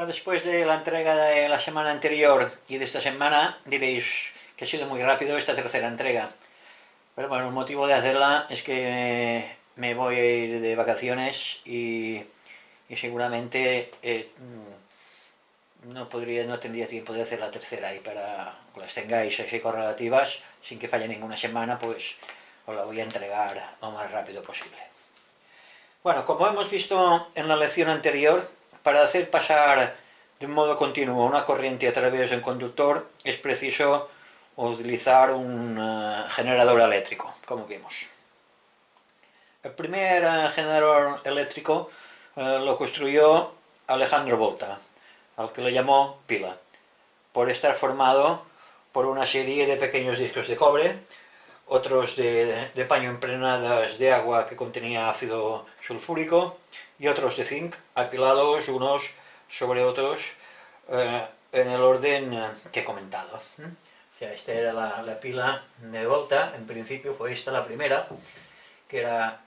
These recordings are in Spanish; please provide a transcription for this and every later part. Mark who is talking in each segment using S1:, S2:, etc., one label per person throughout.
S1: después de la entrega de la semana anterior y de esta semana, diréis que ha sido muy rápido esta tercera entrega. Pero bueno, el motivo de hacerla es que me voy a ir de vacaciones y seguramente no tendría tiempo de hacer la tercera, y para que las tengáis así correlativas, sin que falle ninguna semana, pues os la voy a entregar lo más rápido posible. Bueno, como hemos visto en la lección anterior, para hacer pasar de modo continuo una corriente a través de un conductor es preciso utilizar un generador eléctrico, como vimos. El primer generador eléctrico lo construyó Alejandro Volta, al que le llamó pila, por estar formado por una serie de pequeños discos de cobre, otros de paño impregnados de agua que contenía ácido sulfúrico y otros de zinc, apilados unos sobre otros en el orden que he comentado. O sea, esta era la pila de Volta. En principio fue esta la primera, que era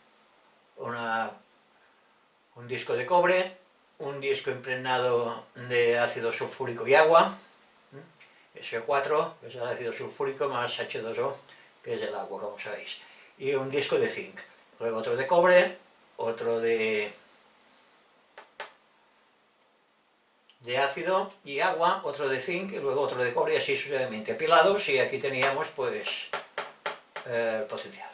S1: un disco de cobre, un disco impregnado de ácido sulfúrico y agua, SO4, que es el ácido sulfúrico, más H2O, que es el agua, como sabéis, y un disco de zinc. Luego otro de cobre, otro de ácido y agua, otro de zinc, y luego otro de cobre, y así sucesivamente apilados, y aquí teníamos pues el potencial.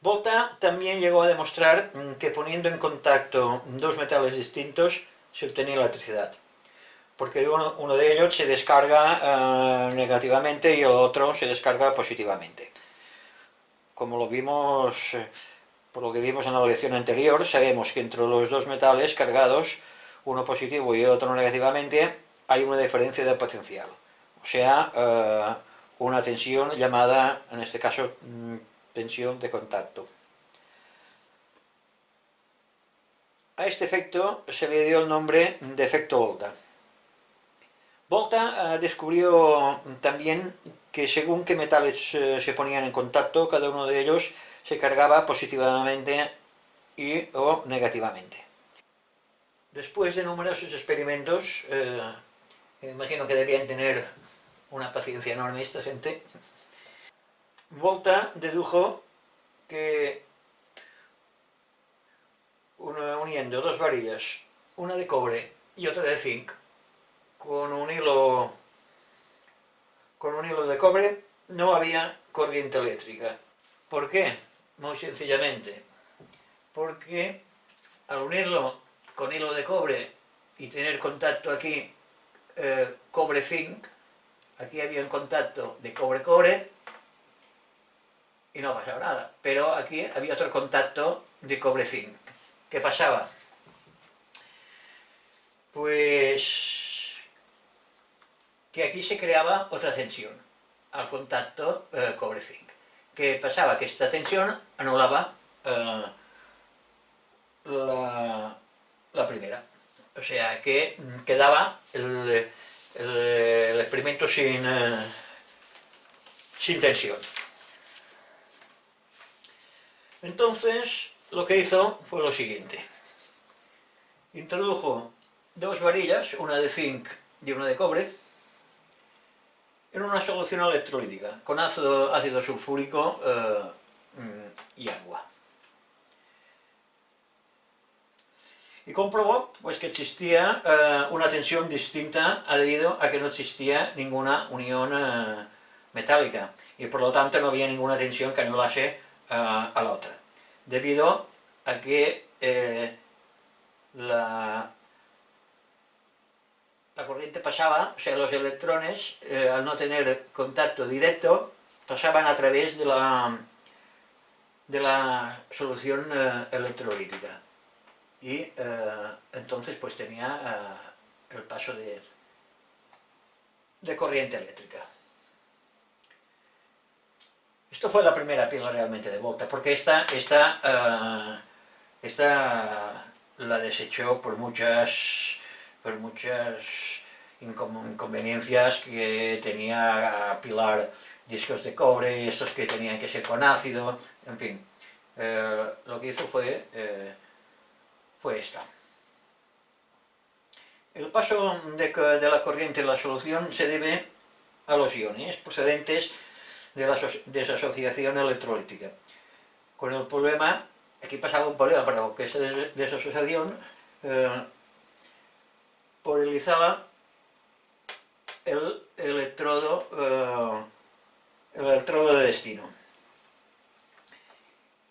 S1: Volta también llegó a demostrar que poniendo en contacto dos metales distintos se obtenía electricidad, porque uno de ellos se descarga negativamente y el otro se descarga positivamente. Como lo vimos, por lo que vimos en la lección anterior, sabemos que entre los dos metales cargados, uno positivo y el otro negativamente, hay una diferencia de potencial, o sea, una tensión llamada, en este caso, tensión de contacto. A este efecto se le dio el nombre de efecto Volta. Volta descubrió también que según qué metales se ponían en contacto, cada uno de ellos se cargaba positivamente o negativamente. Después de numerosos experimentos, me imagino que debían tener una paciencia enorme esta gente, Volta dedujo que uniendo dos varillas, una de cobre y otra de zinc, con un hilo de cobre, no había corriente eléctrica. ¿Por qué? Muy sencillamente, porque al unirlo con hilo de cobre y tener contacto aquí cobre-zinc, aquí había un contacto de cobre-cobre y no pasaba nada, pero aquí había otro contacto de cobre-zinc. ¿Qué pasaba? Pues que aquí se creaba otra tensión al contacto cobre-zinc. ¿Qué pasaba? Que esta tensión anulaba la primera. O sea que quedaba el experimento sin tensión. Entonces lo que hizo fue lo siguiente. Introdujo dos varillas, una de zinc y una de cobre, en una solución electrolítica con ácido sulfúrico y agua. Y comprobó pues, que existía una tensión distinta debido a que no existía ninguna unión metálica y por lo tanto no había ninguna tensión que anulase a la otra, debido a que la corriente pasaba, o sea, los electrones, al no tener contacto directo, pasaban a través de la solución electrolítica. Y entonces pues tenía el paso de corriente eléctrica. Esto fue la primera pila realmente de Volta, porque esta la desechó por muchas inconveniencias que tenía apilar discos de cobre, estos que tenían que ser con ácido, en fin, lo que hizo fue esta. El paso de la corriente en la solución se debe a los iones procedentes de la desasociación electrolítica. Con el problema, aquí pasaba un problema para lo que es desasociación, polarizaba el electrodo de destino.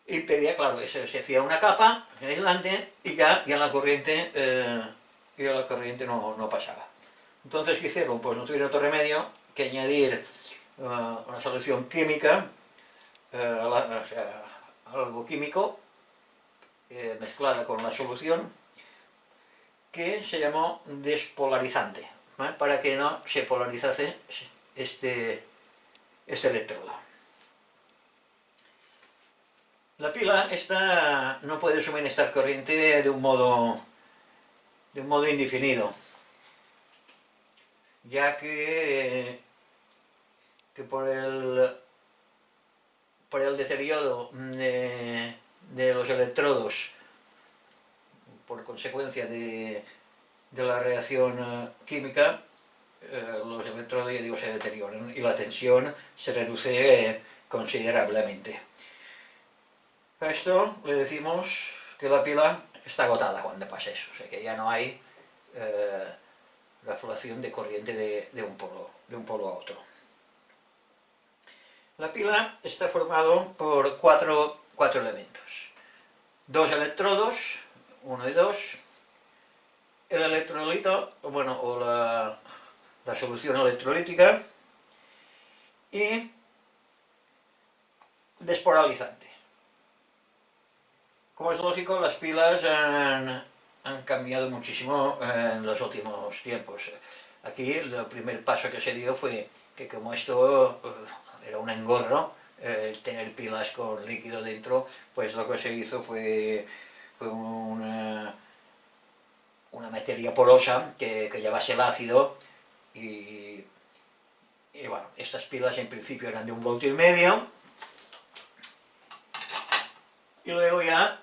S1: Impedía, claro, que se hacía una capa aislante y ya la corriente, no pasaba. Entonces, ¿qué hicieron? Pues no tuvieron otro remedio que añadir una solución química, o sea, algo químico mezclada con la solución, que se llamó despolarizante, para que no se polarizase este electrodo. La pila esta no puede suministrar corriente de un modo indefinido, ya que por el deterioro de los electrodos, por consecuencia de la reacción química, los electrodos, ya digo, se deterioran y la tensión se reduce considerablemente. A esto le decimos que la pila está agotada cuando pasa eso, o sea que ya no hay la fluctuación de corriente de un polo a otro. La pila está formada por cuatro elementos: dos electrodos, 1 y 2, el electrolito, bueno, o la solución electrolítica, y despolarizante. Como es lógico, las pilas han cambiado muchísimo en los últimos tiempos. Aquí el primer paso que se dio fue que, como esto era un engorro, tener pilas con líquido dentro, pues lo que se hizo fue una materia porosa que llevase el ácido, y bueno, estas pilas en principio eran de 1,5 voltios, y luego ya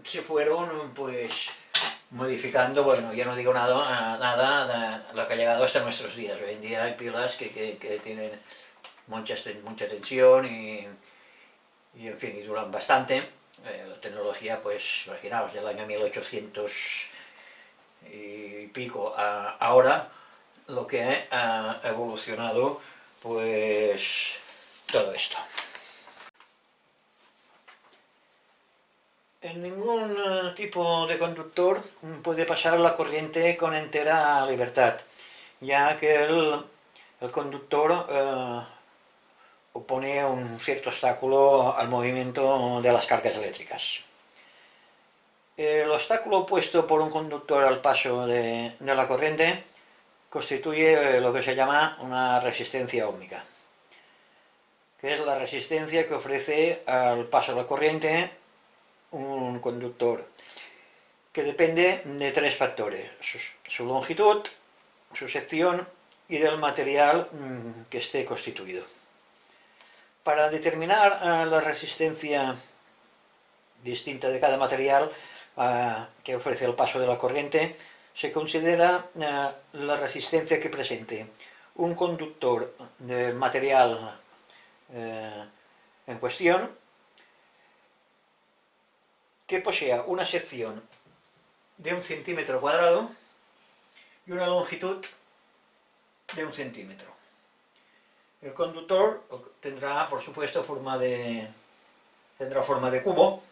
S1: se fueron pues modificando. Bueno, ya no digo nada de lo que ha llegado hasta nuestros días. Hoy en día hay pilas que tienen mucha tensión y en fin, y duran bastante. La tecnología, pues imaginaos, del año 1800 y pico a ahora, lo que ha evolucionado pues todo esto. En ningún tipo de conductor puede pasar la corriente con entera libertad, ya que el conductor opone un cierto obstáculo al movimiento de las cargas eléctricas. El obstáculo opuesto por un conductor al paso de la corriente constituye lo que se llama una resistencia óhmica, que es la resistencia que ofrece al paso de la corriente un conductor, que depende de 3 factores: su longitud, su sección y del material que esté constituido. Para determinar la resistencia distinta de cada material que ofrece el paso de la corriente, se considera la resistencia que presente un conductor del material en cuestión, que posea una sección de 1 centímetro cuadrado y una longitud de 1 centímetro. El conductor tendrá, por supuesto, forma de cubo,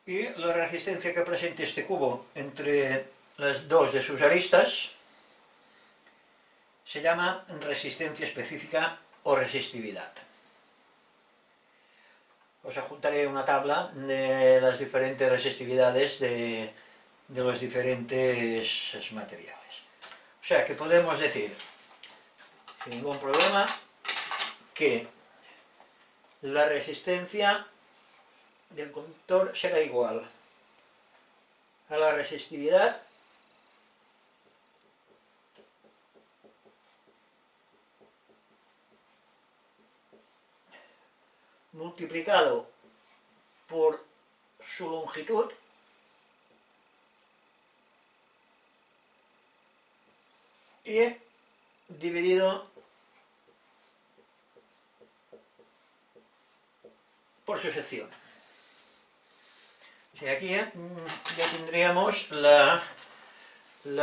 S1: y la resistencia que presente este cubo entre las dos de sus aristas se llama resistencia específica o resistividad. Os adjuntaré una tabla de las diferentes resistividades de los diferentes materiales. O sea que podemos decir, sin ningún problema, que la resistencia del conductor será igual a la resistividad multiplicado por su longitud, y dividido por su sección. Y aquí ya tendríamos la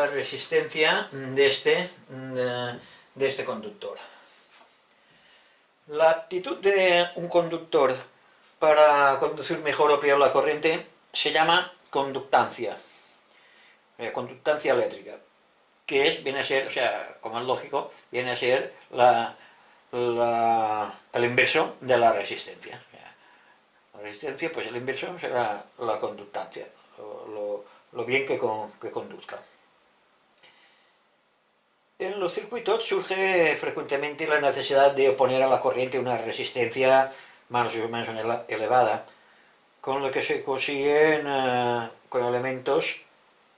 S1: resistencia de este conductor. La aptitud de un conductor para conducir mejor o peor la corriente se llama conductancia, conductancia eléctrica, que viene a ser, o sea, como es lógico, viene a ser el inverso de la resistencia. La resistencia, pues el inverso será la conductancia, lo bien que conduzca. En los circuitos surge frecuentemente la necesidad de oponer a la corriente una resistencia más o menos elevada, con lo que se consiguen con elementos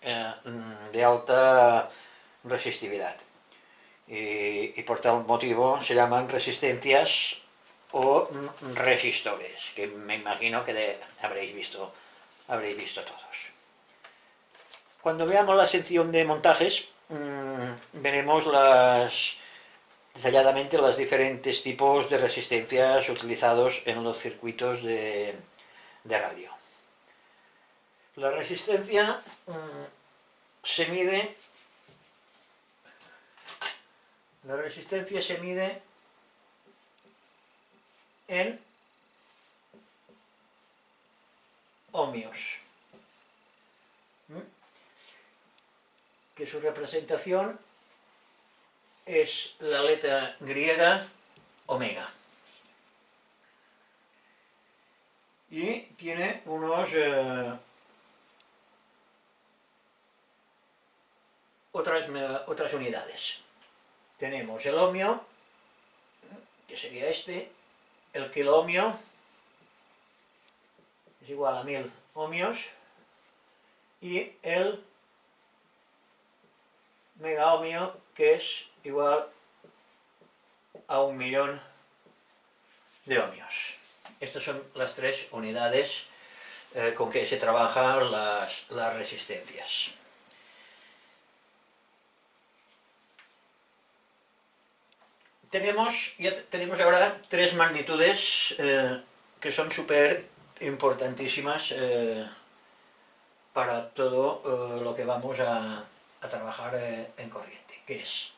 S1: de alta resistividad. Y por tal motivo se llaman resistencias o resistores, que me imagino que habréis visto todos. Cuando veamos la sección de montajes, veremos detalladamente los diferentes tipos de resistencias utilizados en los circuitos de radio. La resistencia se mide en ohmios, que su representación es la letra griega omega, y tiene otras unidades. Tenemos el ohmio, que sería este, el kiloohmio es igual a 1000 ohmios, y el megaohmio, que es igual a 1.000.000 de ohmios. Estas son las tres unidades con que se trabajan las resistencias. Ya tenemos ahora tres magnitudes que son súper importantísimas para todo lo que vamos a trabajar en corriente, que es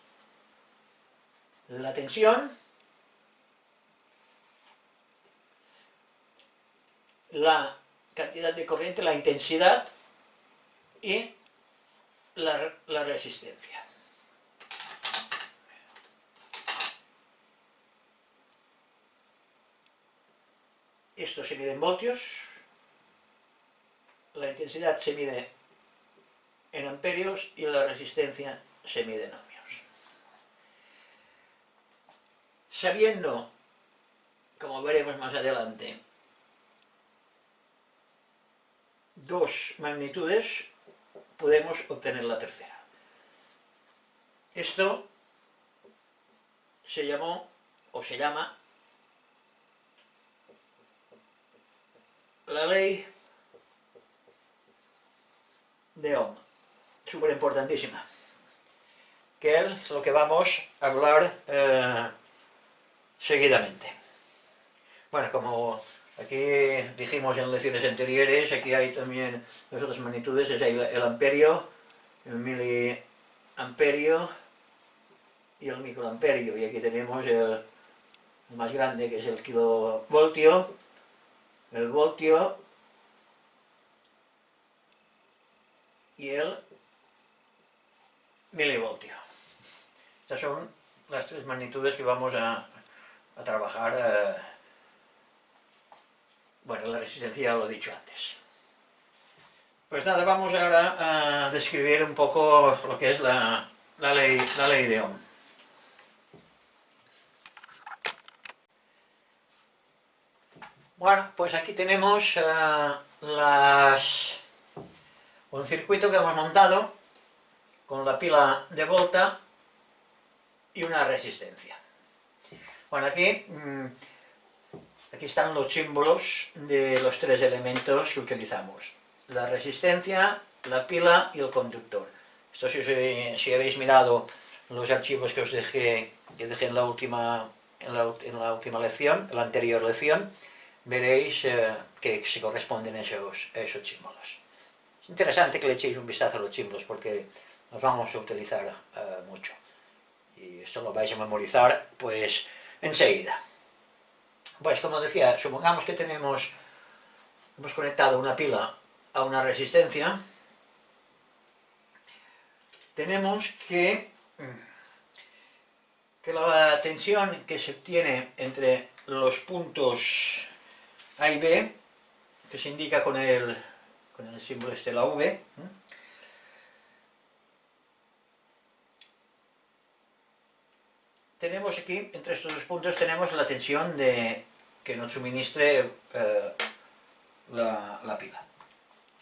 S1: la tensión, la cantidad de corriente, la intensidad y la resistencia. Esto se mide en voltios, la intensidad se mide en amperios y la resistencia se mide en ohmios. Sabiendo, como veremos más adelante, dos magnitudes, podemos obtener la tercera. Esto se llamó, o se llama, la ley de Ohm, súper importantísima, que es lo que vamos a hablar seguidamente. Bueno, como aquí dijimos en lecciones anteriores, aquí hay también las otras magnitudes, es el amperio, el miliamperio y el microamperio, y aquí tenemos el más grande, que es el kilovoltio, el voltio y el milivoltio. Estas son las tres magnitudes que vamos a trabajar. Bueno, la resistencia ya lo he dicho antes. Pues nada, vamos ahora a describir un poco lo que es la ley de Ohm. Bueno, pues aquí tenemos un circuito que hemos montado con la pila de volta y una resistencia. Bueno, aquí aquí están los símbolos de los tres elementos que utilizamos: la resistencia, la pila y el conductor. Esto si habéis mirado los archivos que os dejé, en la última lección, en la anterior lección, veréis que se corresponden esos símbolos. Es interesante que le echéis un vistazo a los símbolos porque los vamos a utilizar mucho. Y esto lo vais a memorizar pues enseguida. Pues como decía, supongamos que hemos conectado una pila a una resistencia. Tenemos que la tensión que se obtiene entre los puntos A y B, que se indica con el símbolo la V, tenemos aquí, entre estos dos puntos, tenemos la tensión que nos suministre la pila.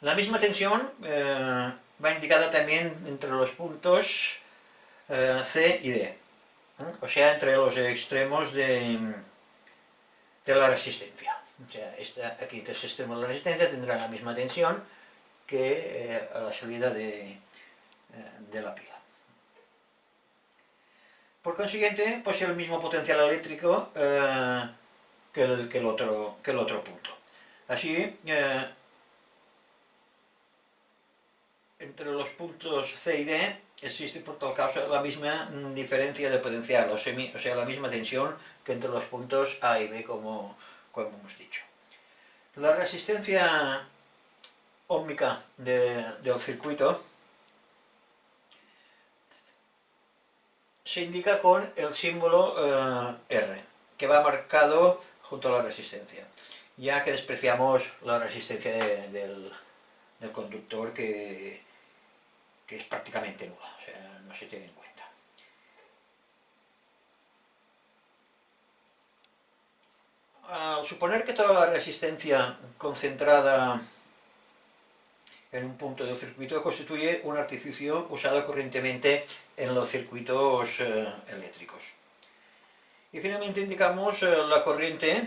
S1: La misma tensión va indicada también entre los puntos C y D, o sea, entre los extremos de la resistencia. O sea, aquí tres extremos de la resistencia tendrán la misma tensión que a la salida de la pila. Por consiguiente, pues el mismo potencial eléctrico que el otro punto. Así, entre los puntos C y D existe por tal causa la misma diferencia de potencial, o sea, la misma tensión que entre los puntos A y B, como hemos dicho. La resistencia óhmica del circuito se indica con el símbolo R, que va marcado junto a la resistencia, ya que despreciamos la resistencia del conductor, que es prácticamente nula, o sea, no se tiene en cuenta. Al suponer que toda la resistencia concentrada en un punto del circuito constituye un artificio usado corrientemente en los circuitos eléctricos. Y finalmente indicamos la corriente,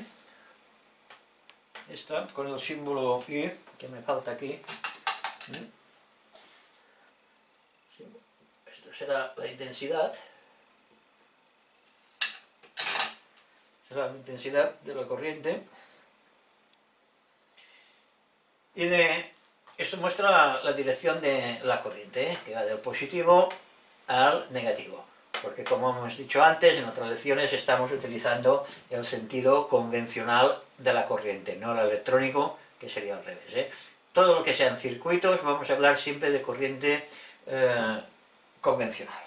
S1: esta, con el símbolo I, que me falta aquí. Esto será la intensidad. Será la intensidad de la corriente. Y esto muestra la dirección de la corriente, que va del positivo al negativo. Porque como hemos dicho antes, en otras lecciones estamos utilizando el sentido convencional de la corriente, no el electrónico, que sería al revés. Todo lo que sean circuitos, vamos a hablar siempre de corriente convencional.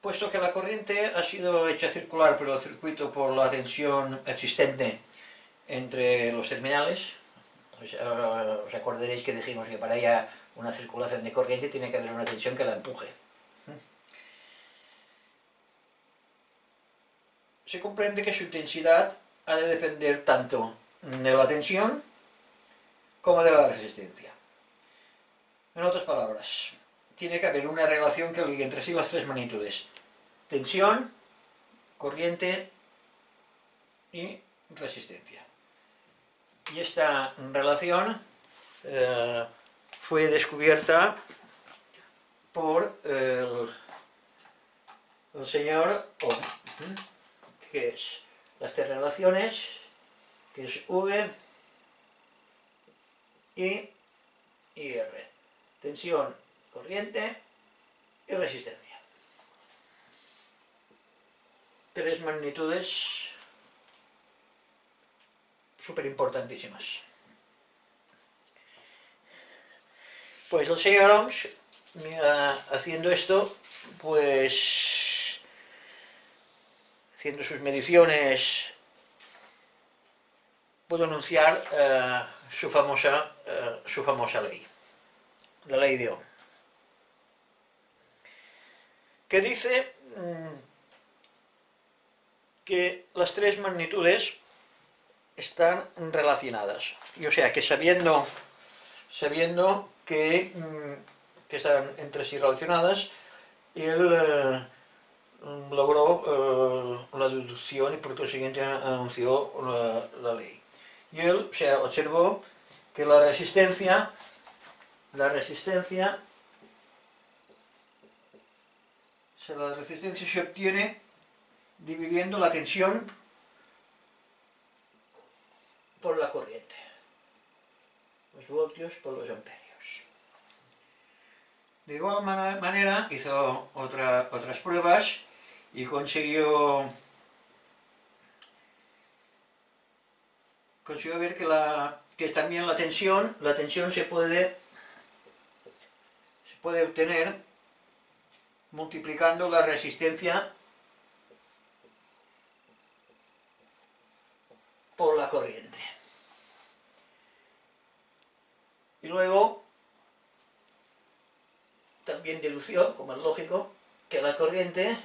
S1: Puesto que la corriente ha sido hecha circular por el circuito por la tensión existente entre los terminales, os acordaréis que dijimos que para haya una circulación de corriente tiene que haber una tensión que la empuje. Se comprende que su intensidad ha de depender tanto de la tensión como de la resistencia. En otras palabras, tiene que haber una relación que ligue entre sí las tres magnitudes: tensión, corriente y resistencia. Y esta relación fue descubierta por el señor Ohm, que es las tres relaciones, que es V, I y R. Tensión, corriente y resistencia. Tres magnitudes súper importantísimas. Pues el señor Ohm, haciendo esto, pues haciendo sus mediciones, pudo anunciar su famosa ley, la ley de Ohm, que dice que las tres magnitudes están relacionadas, y o sea que sabiendo que están entre sí relacionadas, él logró la deducción y por consiguiente anunció la ley. Y él observó que la resistencia se obtiene dividiendo la tensión por la corriente, los voltios por los amperios. De igual manera hizo otras pruebas y consiguió ver que también la tensión se puede obtener multiplicando la resistencia por la corriente. Y luego también dedució, como es lógico, que la corriente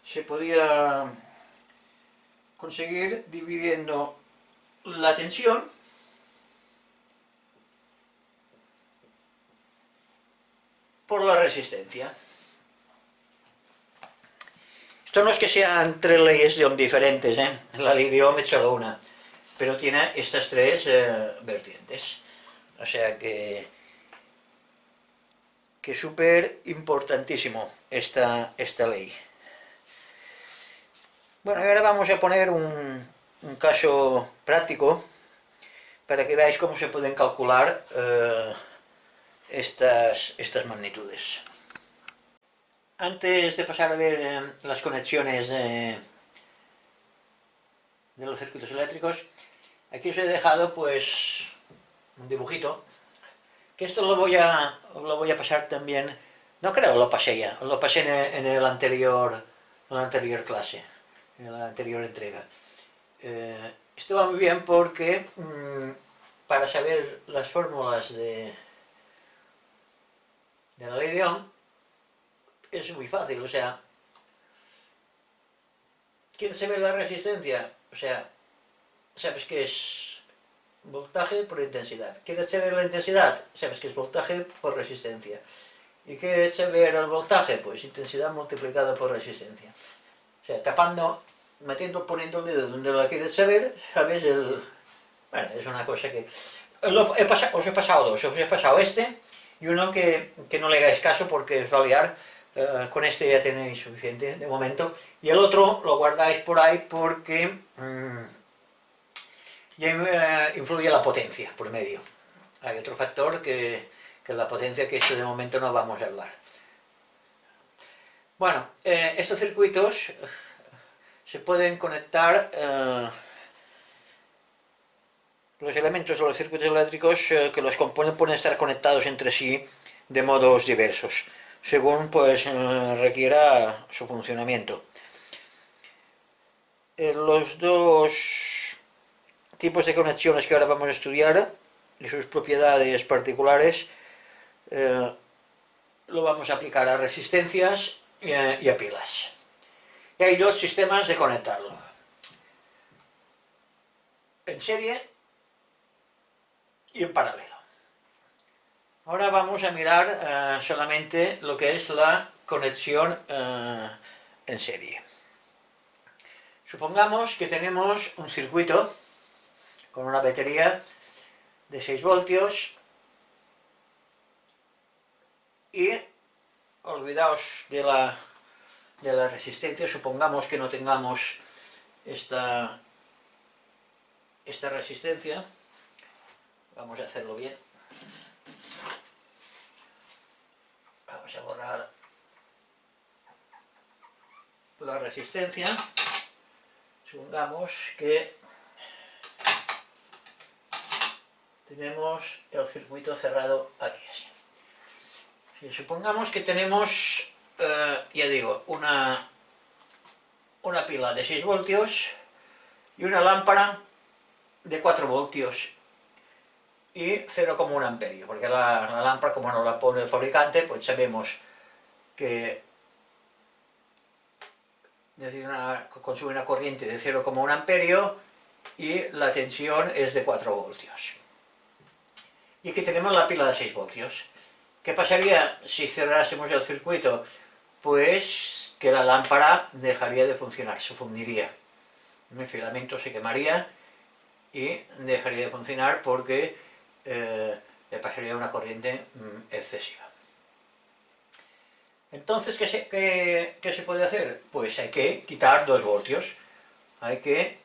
S1: se podía conseguir dividiendo la tensión por la resistencia. Esto no es que sean tres leyes de Ohm diferentes, la ley de Ohm es solo una, pero tiene estas tres vertientes. O sea que es súper importantísimo esta ley. Bueno, y ahora vamos a poner un caso práctico para que veáis cómo se pueden calcular estas magnitudes. Antes de pasar a ver las conexiones de los circuitos eléctricos, aquí os he dejado pues un dibujito, que esto lo voy a pasar también, no creo, lo pasé ya, lo pasé en la anterior clase, en la anterior entrega. Esto va muy bien porque para saber las fórmulas de la ley de Ohm es muy fácil, o sea, ¿quieres saber la resistencia? O sea, sabes que es voltaje por intensidad. ¿Quieres saber la intensidad? Sabes que es voltaje por resistencia. ¿Y quieres saber el voltaje? Pues intensidad multiplicada por resistencia. O sea, poniendo el dedo donde lo quieres saber, sabes el... Bueno, es una cosa que... Os he pasado dos, os he pasado este y uno que no le hagáis caso porque os va a liar. Con este ya tenéis suficiente de momento, y el otro lo guardáis por ahí porque ya influye la potencia por medio. Hay otro factor que es la potencia, que esto de momento no vamos a hablar. Bueno, estos circuitos se pueden conectar, los elementos de los circuitos eléctricos que los componen pueden estar conectados entre sí de modos diversos, según pues requiera su funcionamiento. Los dos tipos de conexiones que ahora vamos a estudiar y sus propiedades particulares lo vamos a aplicar a resistencias y a pilas. Y hay dos sistemas de conectarlo: en serie y en paralelo. Ahora vamos a mirar solamente lo que es la conexión en serie. Supongamos que tenemos un circuito con una batería de 6 voltios y olvidaos de la resistencia. Supongamos que no tengamos esta resistencia. Vamos a hacerlo bien. Vamos a borrar la resistencia. Supongamos que tenemos el circuito cerrado aquí así. Si supongamos que tenemos, ya digo, una pila de 6 voltios y una lámpara de 4 voltios y 0,1 amperio, porque la lámpara, como no la pone el fabricante, pues sabemos que consume una corriente de 0,1 amperio y la tensión es de 4 voltios. Y aquí tenemos la pila de 6 voltios. ¿Qué pasaría si cerrásemos el circuito? Pues que la lámpara dejaría de funcionar, se fundiría. El filamento se quemaría y dejaría de funcionar porque le pasaría una corriente excesiva. Entonces, ¿qué se puede hacer? Pues hay que quitar 2 voltios. Hay que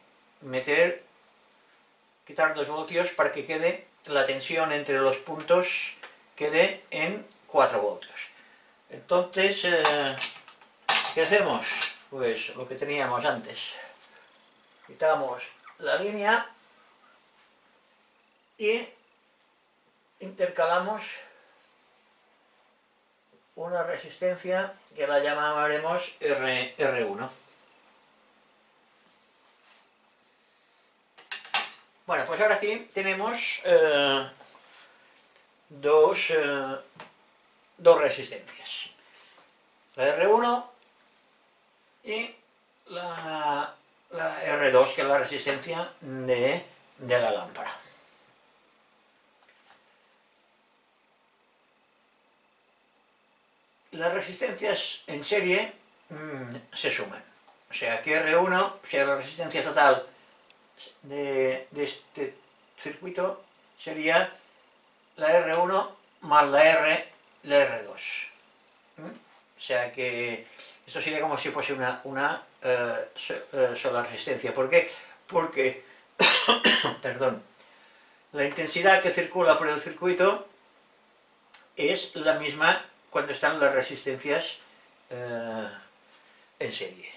S1: quitar 2 voltios para que quede la tensión entre los puntos quede en 4 voltios. Entonces, ¿qué hacemos? Pues lo que teníamos antes. Quitamos la línea y intercalamos una resistencia que la llamaremos R1. Bueno, pues ahora aquí tenemos dos resistencias. La R1 y la R2, que es la resistencia de la lámpara. Las resistencias en serie se suman. O sea que R1, o sea la resistencia total de este circuito sería la R1 más la R2. O sea que esto sería como si fuese una sola resistencia. ¿Por qué? Porque perdón, la intensidad que circula por el circuito es la misma cuando están las resistencias en serie.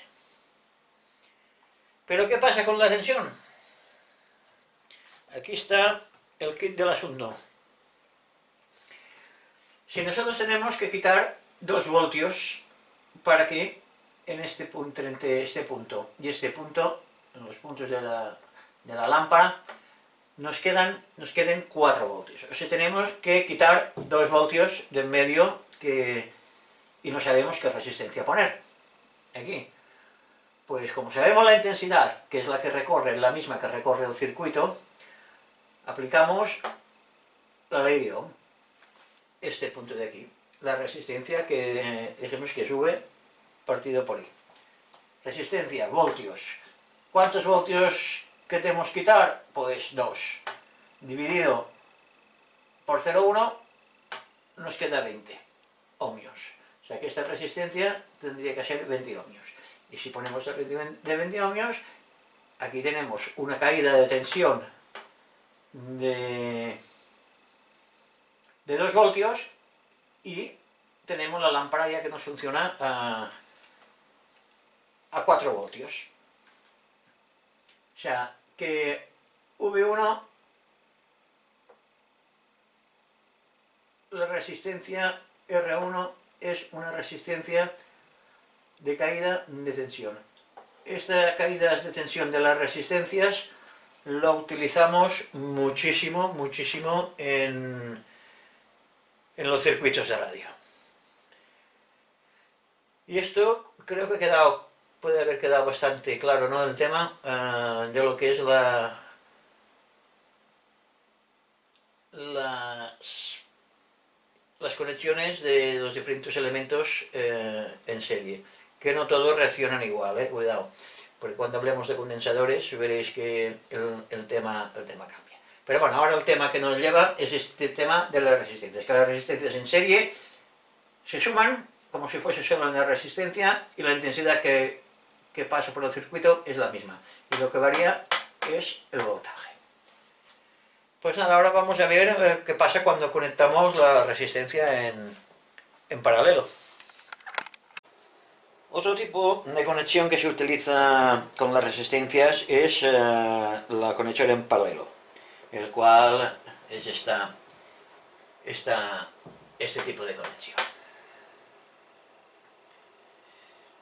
S1: ¿Pero qué pasa con la tensión? Aquí está el kit del asunto. Si nosotros tenemos que quitar 2 voltios para que en este punto, entre este punto y este punto, en los puntos de la lámpara, nos queden 4 voltios. O sea, tenemos que quitar 2 voltios de en medio y no sabemos qué resistencia poner. Aquí. Pues como sabemos la intensidad, que es la que recorre, la misma que recorre el circuito, aplicamos la ley de Ohm, este punto de aquí. La resistencia que dijimos que sube partido por ahí. Resistencia, voltios. ¿Cuántos voltios que tenemos que quitar? Pues 2. Dividido por 0,1 nos queda 20 ohmios. O sea que esta resistencia tendría que ser 20 ohmios. Y si ponemos el de 20 ohmios, aquí tenemos una caída de tensión de 2 voltios y tenemos la lámpara ya que nos funciona a 4 voltios. O sea que V1, la resistencia R1 es una resistencia de caída de tensión. Esta caída de tensión de las resistencias lo utilizamos muchísimo en los circuitos de radio. Y esto creo que puede haber quedado bastante claro, ¿no? El tema de lo que es las conexiones de los diferentes elementos en serie, que no todos reaccionan igual, cuidado, porque cuando hablemos de condensadores veréis que el tema cambia. Pero bueno, ahora el tema que nos lleva es este tema de las resistencias, que las resistencias en serie se suman como si fuese solo una resistencia y la intensidad que pasa por el circuito es la misma, y lo que varía es el voltaje. Pues nada, ahora vamos a ver qué pasa cuando conectamos la resistencia en paralelo. Otro tipo de conexión que se utiliza con las resistencias es la conexión en paralelo, el cual es este tipo de conexión.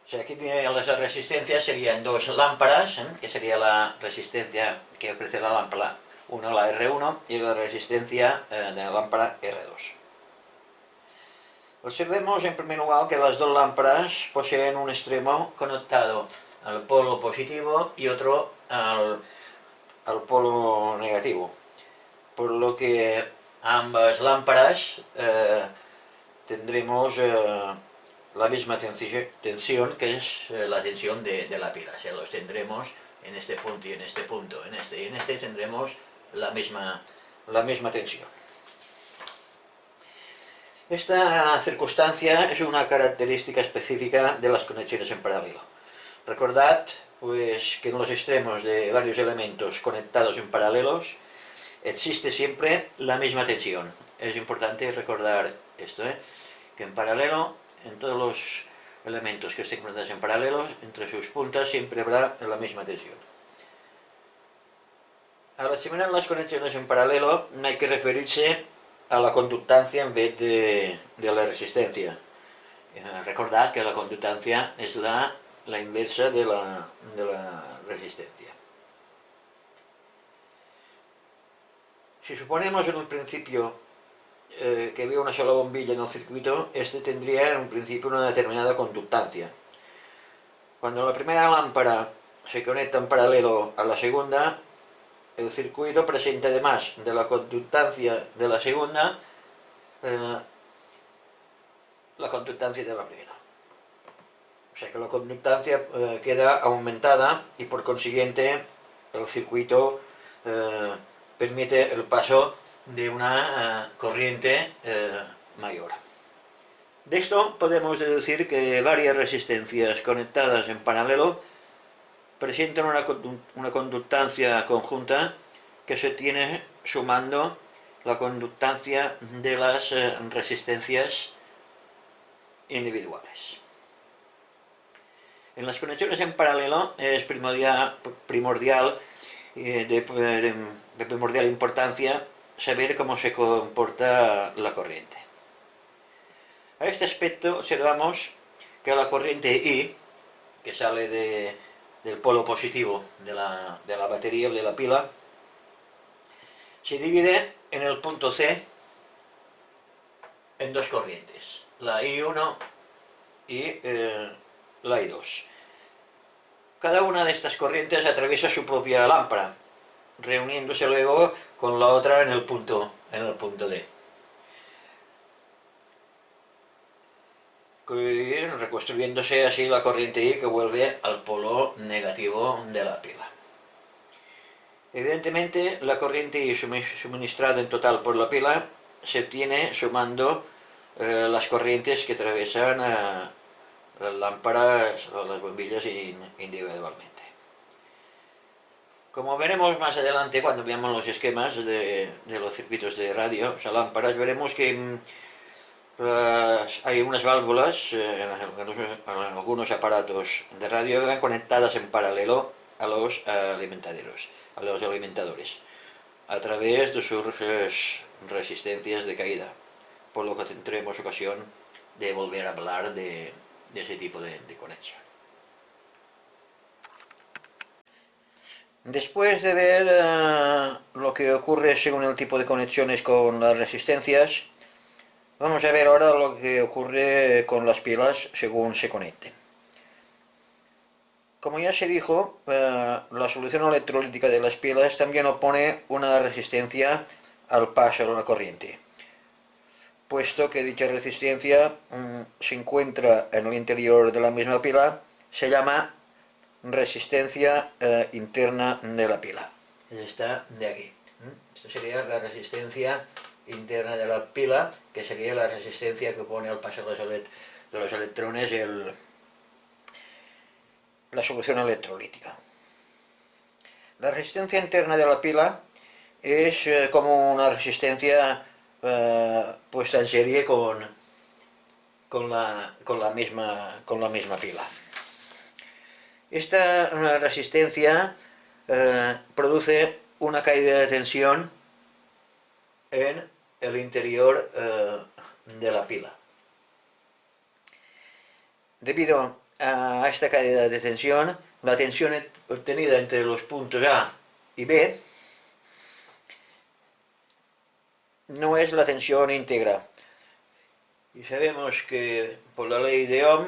S1: O sea, aquí las resistencias serían 2 lámparas, que sería la resistencia que ofrece la lámpara, una la R1 y la resistencia de la lámpara R2. Observemos en primer lugar que las dos lámparas poseen un extremo conectado al polo positivo y otro al polo negativo, por lo que ambas lámparas tendremos la misma tensión que es la tensión de la pila. O sea, los tendremos en este punto y en este punto, en este y en este tendremos la misma tensión. Esta circunstancia es una característica específica de las conexiones en paralelo. Recordad pues, que en los extremos de varios elementos conectados en paralelos existe siempre la misma tensión. Es importante recordar esto, que en paralelo, en todos los elementos que estén conectados en paralelos, entre sus puntas siempre habrá la misma tensión. Al asimilar las conexiones en paralelo, no hay que referirse a la conductancia en vez de la resistencia. Recordad que la conductancia es la inversa de la resistencia. Si suponemos en un principio que había una sola bombilla en el circuito, este tendría en un principio una determinada conductancia. Cuando la primera lámpara se conecta en paralelo a la segunda, el circuito presenta además de la conductancia de la segunda, la conductancia de la primera. O sea que la conductancia queda aumentada y por consiguiente el circuito permite el paso de una corriente mayor. De esto podemos deducir que varias resistencias conectadas en paralelo presentan una conductancia conjunta que se obtiene sumando la conductancia de las resistencias individuales. En las conexiones en paralelo es primordial de primordial importancia saber cómo se comporta la corriente. A este aspecto observamos que la corriente I, que sale del polo positivo de la batería o de la pila, se divide en el punto C en dos corrientes, la I1 y la I2. Cada una de estas corrientes atraviesa su propia lámpara, reuniéndose luego con la otra en el punto D. Reconstruyéndose así la corriente I que vuelve al polo negativo de la pila. Evidentemente, la corriente I suministrada en total por la pila se obtiene sumando las corrientes que atraviesan las lámparas o las bombillas individualmente. Como veremos más adelante cuando veamos los esquemas de los circuitos de radio, o sea, lámparas, veremos que hay unas válvulas en algunos aparatos de radio que van conectadas en paralelo a los alimentadores, a través de sus resistencias de caída, por lo que tendremos ocasión de volver a hablar de ese tipo de conexión. Después de ver lo que ocurre según el tipo de conexiones con las resistencias, vamos a ver ahora lo que ocurre con las pilas según se conecten. Como ya se dijo, la solución electrolítica de las pilas también opone una resistencia al paso de la corriente, puesto que dicha resistencia se encuentra en el interior de la misma pila, se llama resistencia interna de la pila. Esta de aquí. Esta sería la resistencia interna de la pila, que sería la resistencia que opone al paso de los electrones y la solución electrolítica. La resistencia interna de la pila es como una resistencia puesta en serie con la misma pila. Esta resistencia produce una caída de tensión en el interior de la pila. Debido a esta caída de tensión, la tensión obtenida entre los puntos A y B no es la tensión íntegra. Y sabemos que por la ley de Ohm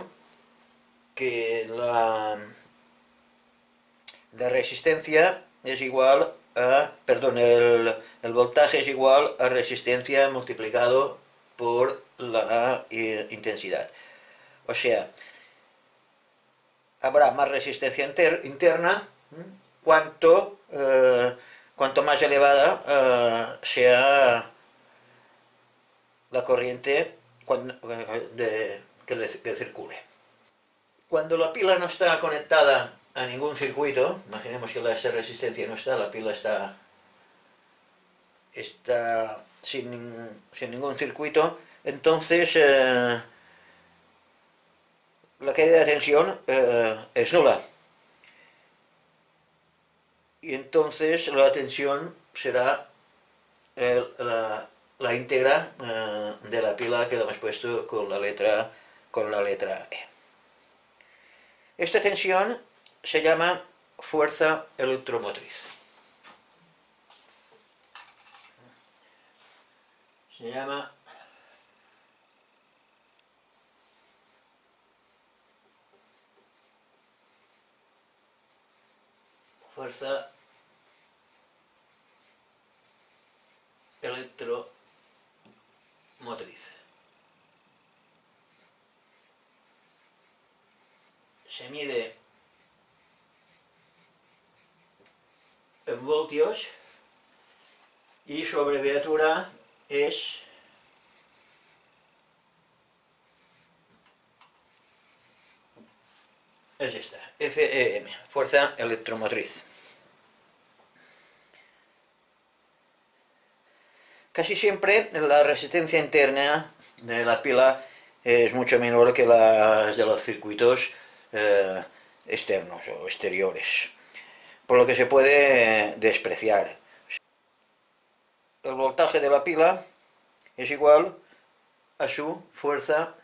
S1: que la resistencia es igual a, el voltaje es igual a resistencia multiplicado por la intensidad. O sea, habrá más resistencia interna cuanto más elevada sea la corriente que circule. Cuando la pila no está conectada a ningún circuito, imaginemos que esa resistencia no está, la pila está sin ningún circuito, entonces la caída de tensión es nula. Y entonces la tensión será la íntegra de la pila que le hemos puesto con la letra E. Esta tensión se llama fuerza electromotriz. Se llama fuerza electromotriz. Se mide en voltios y su abreviatura es esta, FEM, fuerza electromotriz. Casi siempre la resistencia interna de la pila es mucho menor que las de los circuitos externos o exteriores, por lo que se puede despreciar. El voltaje de la pila es igual a su fuerza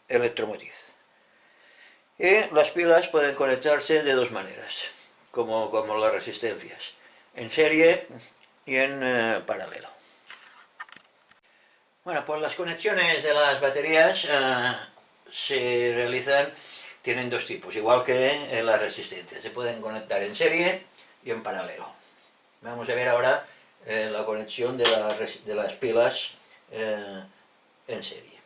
S1: electromotriz. Y las pilas pueden conectarse de dos maneras, como las resistencias, en serie y en paralelo. Bueno, pues las conexiones de las baterías se realizan, tienen dos tipos, igual que las resistencias. Se pueden conectar en serie y en paralelo. Vamos a ver ahora la conexión de las pilas en serie.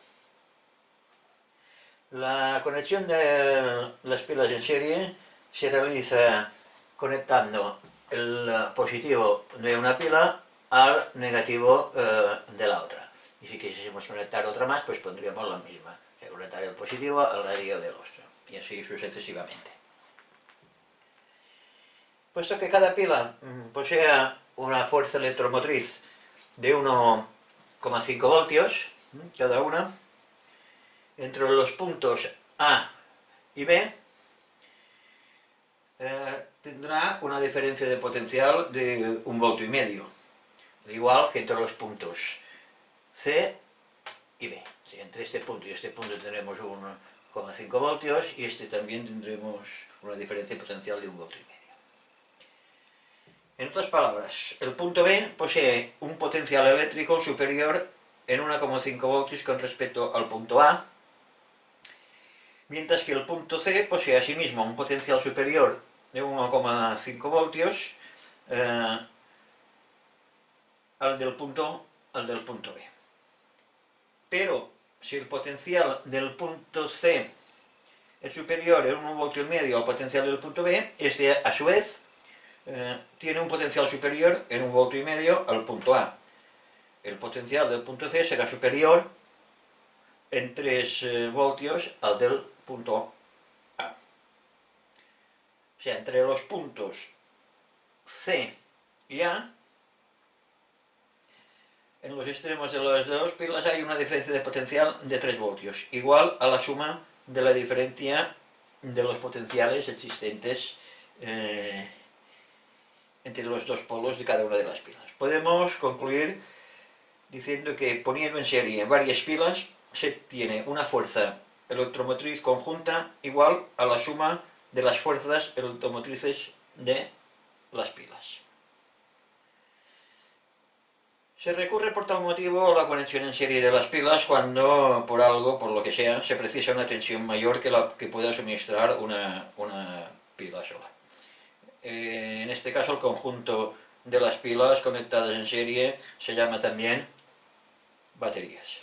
S1: La conexión de las pilas en serie se realiza conectando el positivo de una pila al negativo de la otra. Y si quisiésemos conectar otra más, pues pondríamos la misma. O sea, conectar el positivo al negativo del otro. Y así sucesivamente. Puesto que cada pila posea una fuerza electromotriz de 1,5 voltios cada una, entre los puntos A y B tendrá una diferencia de potencial de 1,5 voltios, igual que entre los puntos C y B. Sí, entre este punto y este punto tendremos 1,5 voltios y este también tendremos una diferencia potencial de 1,5 voltios. En otras palabras, el punto B posee un potencial eléctrico superior en 1,5 voltios con respecto al punto A, mientras que el punto C posee asimismo un potencial superior de 1,5 voltios al del punto B. Pero si el potencial del punto C es superior en 1,5 voltios al potencial del punto B, este a su vez tiene un potencial superior en 1,5 voltios al punto A. El potencial del punto C será superior en 3 voltios al del punto A. O sea, entre los puntos C y A, en los extremos de las dos pilas hay una diferencia de potencial de 3 voltios, igual a la suma de la diferencia de los potenciales existentes entre los dos polos de cada una de las pilas. Podemos concluir diciendo que poniendo en serie varias pilas se tiene una fuerza electromotriz conjunta igual a la suma de las fuerzas electromotrices de las pilas. Se recurre por tal motivo a la conexión en serie de las pilas cuando, por lo que sea, se precisa una tensión mayor que la que pueda suministrar una pila sola. En este caso, el conjunto de las pilas conectadas en serie se llama también baterías.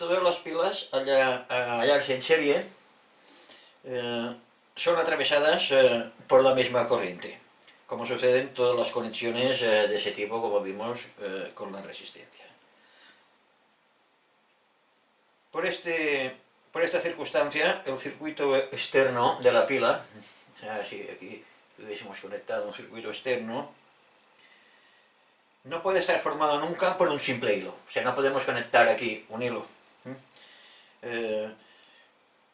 S1: todas las pilas al hallarse en serie son atravesadas por la misma corriente, como sucede en todas las conexiones de ese tipo, como vimos con la resistencia. Por esta circunstancia, el circuito externo de la pila, si aquí hubiésemos conectado un circuito externo, no puede estar formado nunca por un simple hilo. O sea, no podemos conectar aquí un hilo,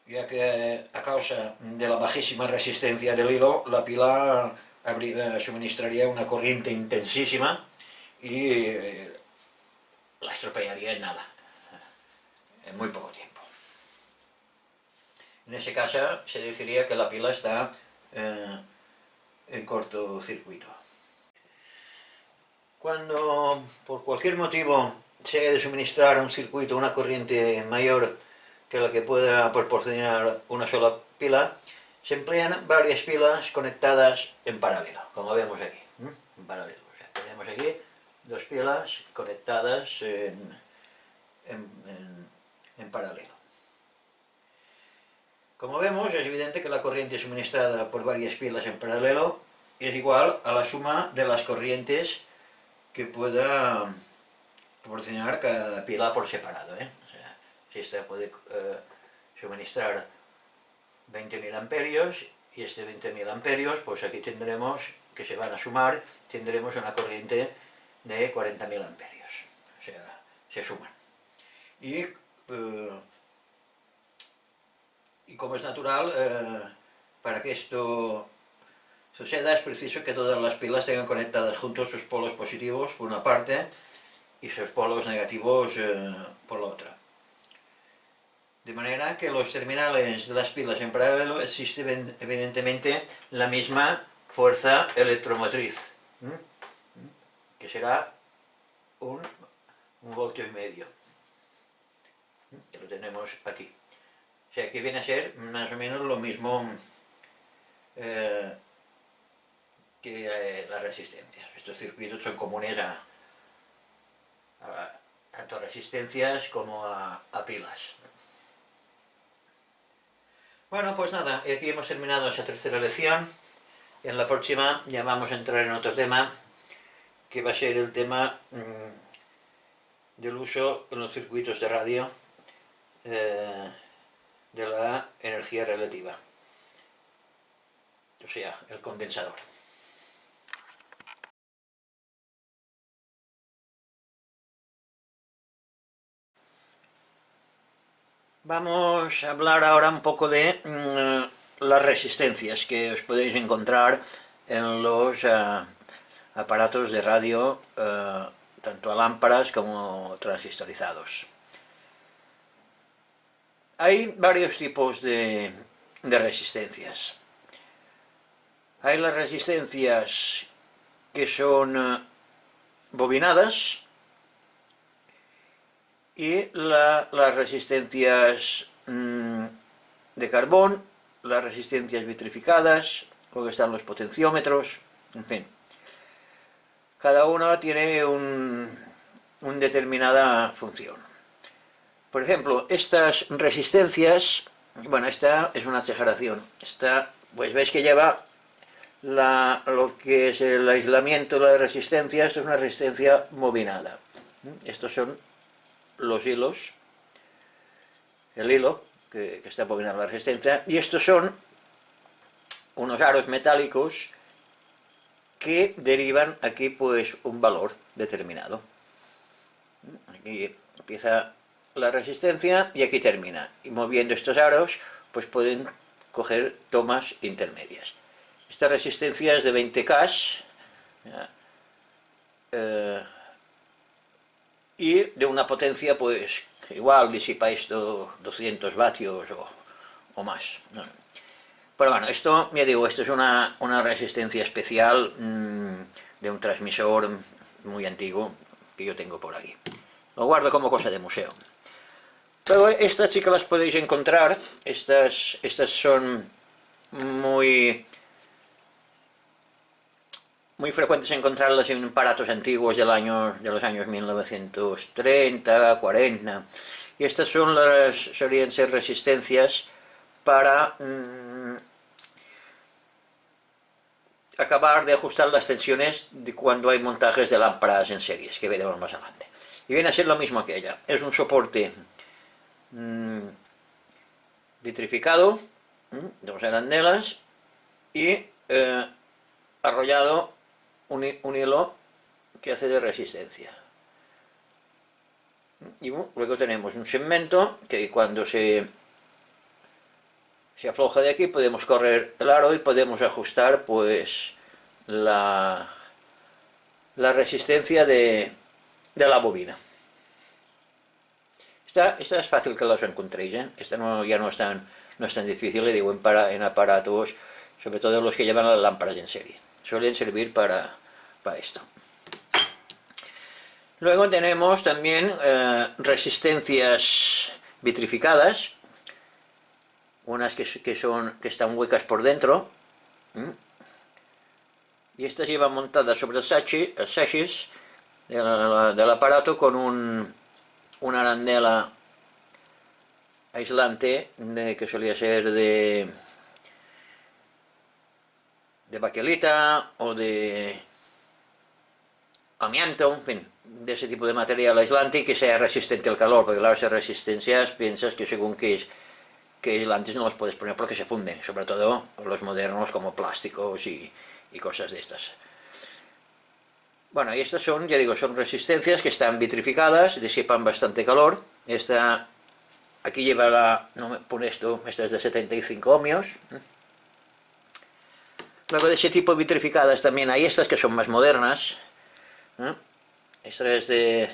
S1: ya que a causa de la bajísima resistencia del hilo, la pila suministraría una corriente intensísima y la estropearía en nada, en muy poco tiempo. En ese caso se deciría que la pila está en cortocircuito. Cuando por cualquier motivo se haya de suministrar a un circuito una corriente mayor que la que pueda proporcionar una sola pila, se emplean varias pilas conectadas en paralelo, como vemos aquí, en paralelo. O sea, tenemos aquí dos pilas conectadas en paralelo. Como vemos, es evidente que la corriente suministrada por varias pilas en paralelo es igual a la suma de las corrientes que pueda proporcionar cada pila por separado, O sea, si esta puede suministrar 20.000 amperios y este 20.000 amperios, pues aquí tendremos, que se van a sumar, tendremos una corriente de 40.000 amperios. O sea, se suman. Y como es natural, para que esto suceda es preciso que todas las pilas tengan conectadas juntos sus polos positivos por una parte y sus polos negativos por la otra. De manera que los terminales de las pilas en paralelo existe evidentemente la misma fuerza electromotriz, que será un voltio y medio, que lo tenemos aquí. O sea, que viene a ser más o menos lo mismo que las resistencias. Estos circuitos son comunes a tanto a resistencias como a pilas. Bueno, pues nada, aquí hemos terminado esa tercera lección. En la próxima ya vamos a entrar en otro tema, que va a ser el tema del uso en los circuitos de radio de la energía relativa, o sea, el condensador. Vamos a hablar ahora un poco de las resistencias que os podéis encontrar en los aparatos de radio, tanto a lámparas como transistorizados. Hay varios tipos de resistencias. Hay las resistencias que son bobinadas y las resistencias de carbón, las resistencias vitrificadas, luego están los potenciómetros, en fin. Cada una tiene una determinada función. Por ejemplo, estas resistencias, bueno, esta es una exageración. Esta, pues veis que lleva lo que es el aislamiento de la resistencia. Esto es una resistencia bobinada. Estos son los hilos, el hilo que está bobinando la resistencia, y estos son unos aros metálicos que derivan aquí pues un valor determinado. Aquí empieza la resistencia y aquí termina, y moviendo estos aros pues pueden coger tomas intermedias. Esta resistencia es de 20K y de una potencia pues igual disipa esto 200 vatios o más, no sé. Pero bueno, esto, ya digo, esto es una resistencia especial de un transmisor muy antiguo que yo tengo por aquí. Lo guardo como cosa de museo. Pero estas sí que las podéis encontrar. Estas son muy frecuentes encontrarlas en aparatos antiguos de los años 1930, 40, y estas solían ser resistencias para acabar de ajustar las tensiones de cuando hay montajes de lámparas en series, que veremos más adelante. Y viene a ser lo mismo que ella. Es un soporte vitrificado, dos arandelas, y arrollado un hilo que hace de resistencia. Y luego tenemos un segmento que cuando se afloja de aquí podemos correr el aro y podemos ajustar pues la resistencia de la bobina. Esta es fácil que los encontréis, ¿eh? Esta ya no es tan difícil, le digo, en aparatos, sobre todo los que llevan las lámparas en serie. Suelen servir para esto. Luego tenemos también resistencias vitrificadas, unas que están huecas por dentro, y estas llevan montadas sobre el sachis del aparato con una arandela aislante que solía ser de baquelita o de amianto, en fin, de ese tipo de material aislante y que sea resistente al calor, porque claro, esas resistencias piensas que según que aislantes no los puedes poner porque se funden, sobre todo los modernos como plásticos y cosas de estas. Bueno, y estas son, ya digo, son resistencias que están vitrificadas, disipan bastante calor. Esta, aquí lleva no me pone esto, esta es de 75 ohmios. Luego de ese tipo vitrificadas también hay estas que son más modernas. Esta es de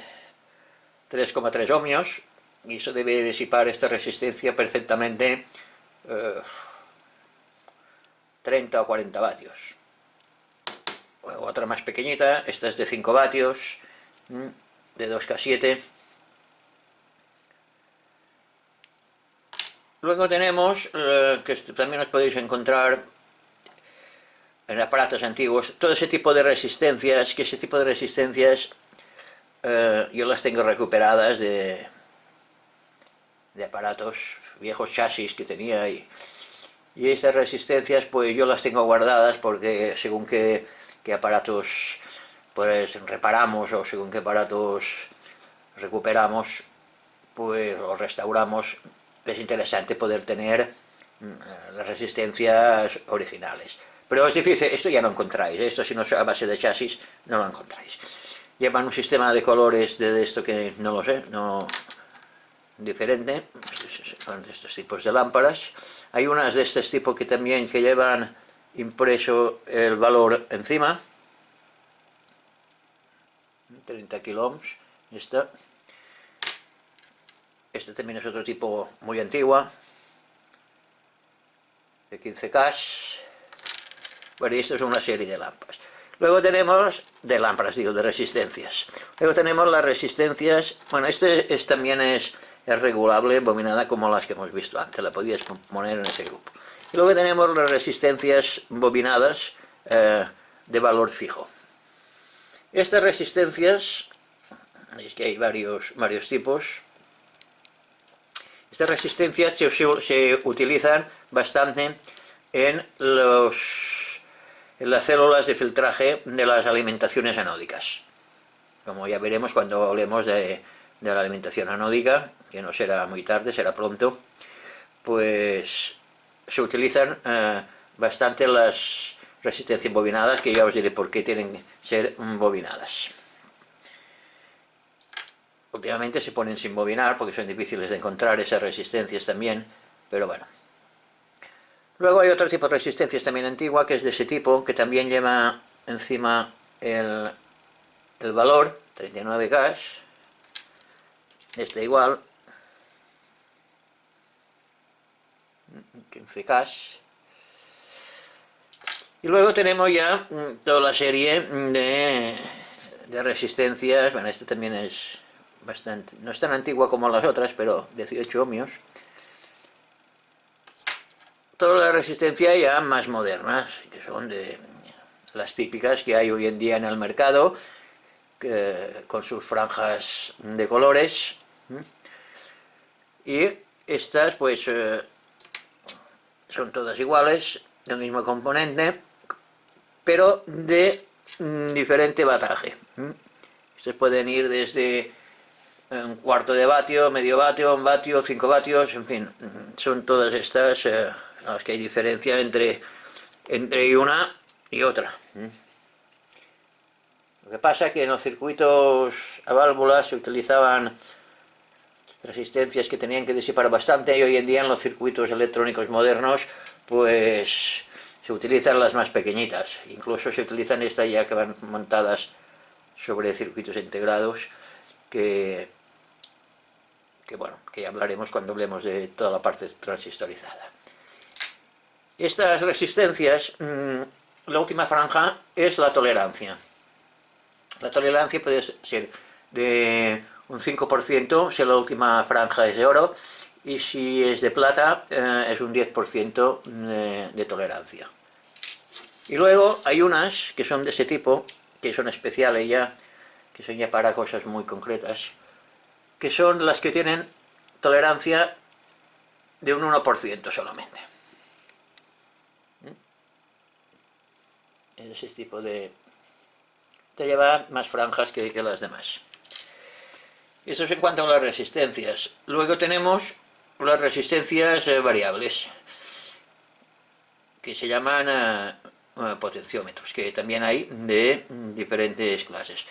S1: 3,3 ohmios y eso debe disipar esta resistencia perfectamente 30 o 40 vatios. Otra más pequeñita, esta es de 5 vatios, de 2K7. Luego tenemos, que también os podéis encontrar en aparatos antiguos, todo ese tipo de resistencias, yo las tengo recuperadas de aparatos, viejos chasis que tenía, y estas resistencias pues yo las tengo guardadas porque según qué aparatos pues reparamos o según qué aparatos recuperamos pues o restauramos, es interesante poder tener las resistencias originales. Pero es difícil, esto ya no encontráis, esto si no es a base de chasis no lo encontráis. Llevan un sistema de colores de esto que no lo sé, no diferente, son estos tipos de lámparas. Hay unas de este tipo que también que llevan impreso el valor encima, 30 kiloohms, esta también es otro tipo muy antigua, de 15K. Bueno, y esto es una serie de lámparas. Luego tenemos, de resistencias. Luego tenemos las resistencias, bueno, también es regulable, bobinada como las que hemos visto antes, la podías poner en ese grupo. Y luego tenemos las resistencias bobinadas de valor fijo. Estas resistencias, es que hay varios tipos. Estas resistencias se utilizan bastante en las células de filtraje de las alimentaciones anódicas. Como ya veremos cuando hablemos de la alimentación anódica, que no será muy tarde, será pronto, pues se utilizan bastante las resistencias bobinadas, que ya os diré por qué tienen que ser bobinadas. Últimamente se ponen sin bobinar porque son difíciles de encontrar esas resistencias también, pero bueno. Luego hay otro tipo de resistencias también antigua, que es de ese tipo, que también lleva encima el valor, 39K, este igual, 15K. Y luego tenemos ya toda la serie de resistencias, bueno, este también es bastante, no es tan antigua como las otras, pero 18 ohmios. Toda la resistencia ya más modernas, que son de las típicas que hay hoy en día en el mercado, con sus franjas de colores. y estas pues son todas iguales, del mismo componente, pero de diferente vataje. Estos pueden ir desde un cuarto de vatio, medio vatio, 1 vatio, 5 vatios, en fin, son todas estas las que hay diferencia entre una y otra. Lo que pasa es que en los circuitos a válvulas se utilizaban resistencias que tenían que disipar bastante, y hoy en día en los circuitos electrónicos modernos pues se utilizan las más pequeñitas, incluso se utilizan estas ya que van montadas sobre circuitos integrados, que bueno, que ya hablaremos cuando hablemos de toda la parte transistorizada. Estas resistencias, la última franja es la tolerancia. La tolerancia puede ser de un 5%, si la última franja es de oro, y si es de plata es un 10% de tolerancia. Y luego hay unas que son de ese tipo, que son especiales ya, que son ya para cosas muy concretas, que son las que tienen tolerancia de un 1% solamente. Es ese tipo de... te lleva más franjas que las demás. Eso es en cuanto a las resistencias. Luego tenemos las resistencias variables, que se llaman potenciómetros, que también hay de diferentes clases.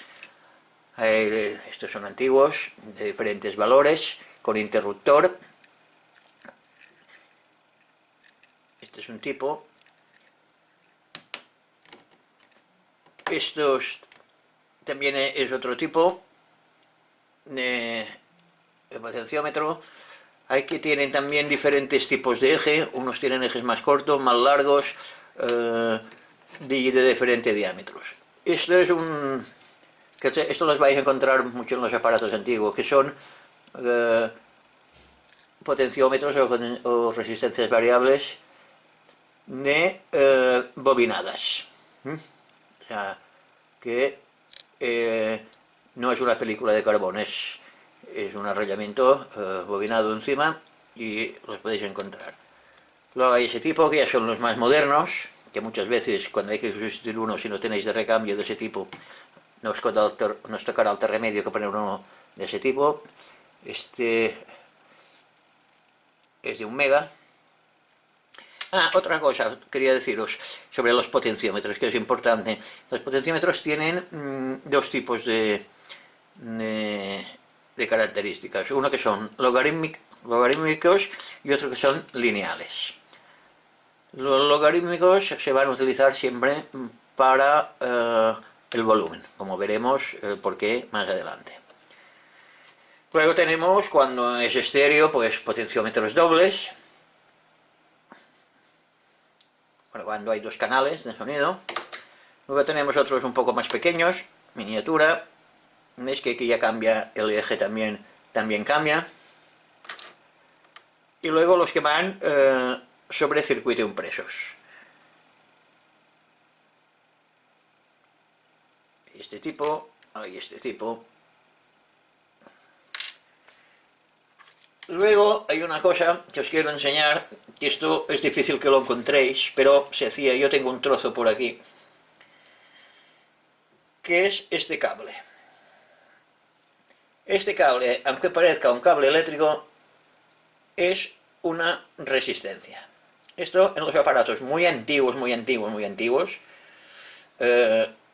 S1: Estos son antiguos, de diferentes valores, con interruptor. Este es un tipo. Estos también es otro tipo de potenciómetro. Hay que tienen también diferentes tipos de eje, unos tienen ejes más cortos, más largos, de diferentes diámetros. Esto es esto los vais a encontrar mucho en los aparatos antiguos, que son potenciómetros o resistencias variables de bobinadas. O sea, que no es una película de carbón, es un arrollamiento bobinado encima, y los podéis encontrar. Luego hay ese tipo, que ya son los más modernos, que muchas veces cuando hay que sustituir uno, si no tenéis de recambio de ese tipo, nos tocará alter remedio que poner uno de ese tipo. Este es de 1 mega. Otra cosa quería deciros sobre los potenciómetros, que es importante. Los potenciómetros tienen dos tipos de características. Uno que son logarítmicos y otro que son lineales. Los logarítmicos se van a utilizar siempre para el volumen, como veremos por qué más adelante. Luego tenemos, cuando es estéreo, pues potenciómetros dobles. Cuando hay 2 canales de sonido. Luego tenemos otros un poco más pequeños, miniatura. Veis que aquí ya cambia el eje, también cambia. Y luego los que van sobre circuito impresos. Este tipo, y este tipo. Luego hay una cosa que os quiero enseñar, que esto es difícil que lo encontréis, pero se hacía, yo tengo un trozo por aquí, que es este cable. Este cable, aunque parezca un cable eléctrico, es una resistencia. Esto en los aparatos muy antiguos,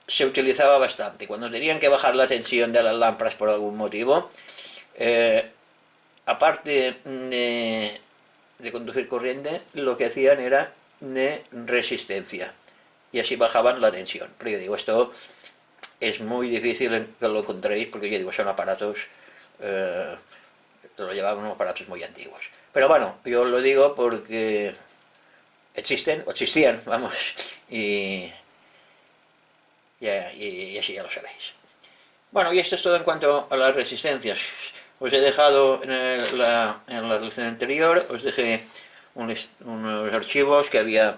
S1: se utilizaba bastante. Cuando tenían que bajar la tensión de las lámparas por algún motivo, aparte de conducir corriente, lo que hacían era de resistencia, y así bajaban la tensión. Pero yo digo, esto es muy difícil que lo encontréis, porque yo digo, son aparatos, lo llevaban unos aparatos muy antiguos. Pero bueno, yo lo digo porque existían, vamos, y así ya lo sabéis. Bueno, y esto es todo en cuanto a las resistencias. Os he dejado en la lección anterior, os dejé unos archivos que había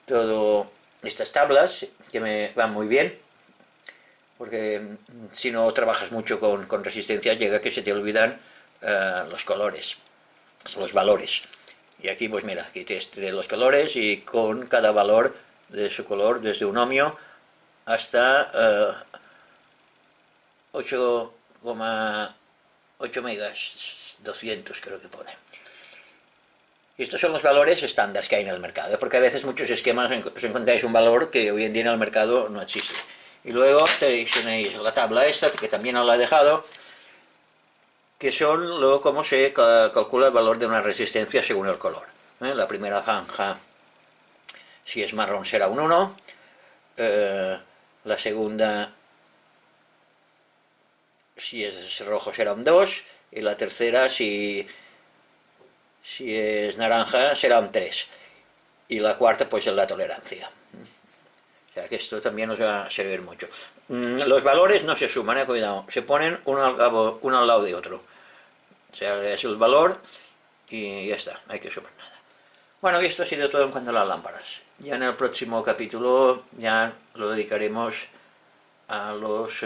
S1: todo estas tablas, que me van muy bien, porque si no trabajas mucho con resistencias, llega que se te olvidan los colores. los valores. Y aquí, pues mira, aquí tiene los colores y con cada valor de su color, desde un ohmio hasta 8,8 megas, 200 creo que pone. Y estos son los valores estándares que hay en el mercado, porque a veces muchos esquemas os encontráis un valor que hoy en día en el mercado no existe. Y luego tenéis la tabla esta, que también os la he dejado, que son luego cómo se calcula el valor de una resistencia según el color. La primera franja, si es marrón, será un 1, la segunda, si es rojo, será un 2, y la tercera, si es naranja, será un 3, y la cuarta, pues es la tolerancia. O sea que esto también nos va a servir mucho. Los valores no se suman, cuidado, se ponen uno al lado de otro. O sea, es el valor y ya está, no hay que sumar nada. Bueno, y esto ha sido todo en cuanto a las lámparas. Ya en el próximo capítulo ya lo dedicaremos a los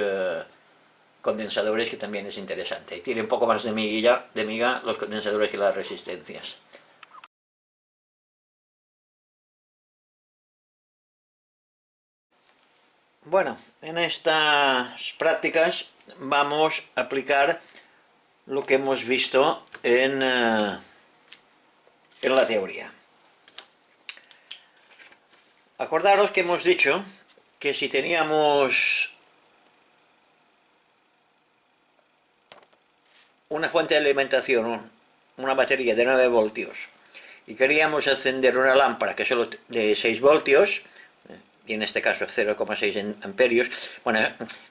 S1: condensadores, que también es interesante. Tiene un poco más de miga los condensadores que las resistencias. Bueno, en estas prácticas vamos a aplicar lo que hemos visto en la teoría. Acordaros que hemos dicho que si teníamos una fuente de alimentación, una batería de 9 voltios, y queríamos encender una lámpara que solo de 6 voltios, y en este caso 0,6 amperios, bueno,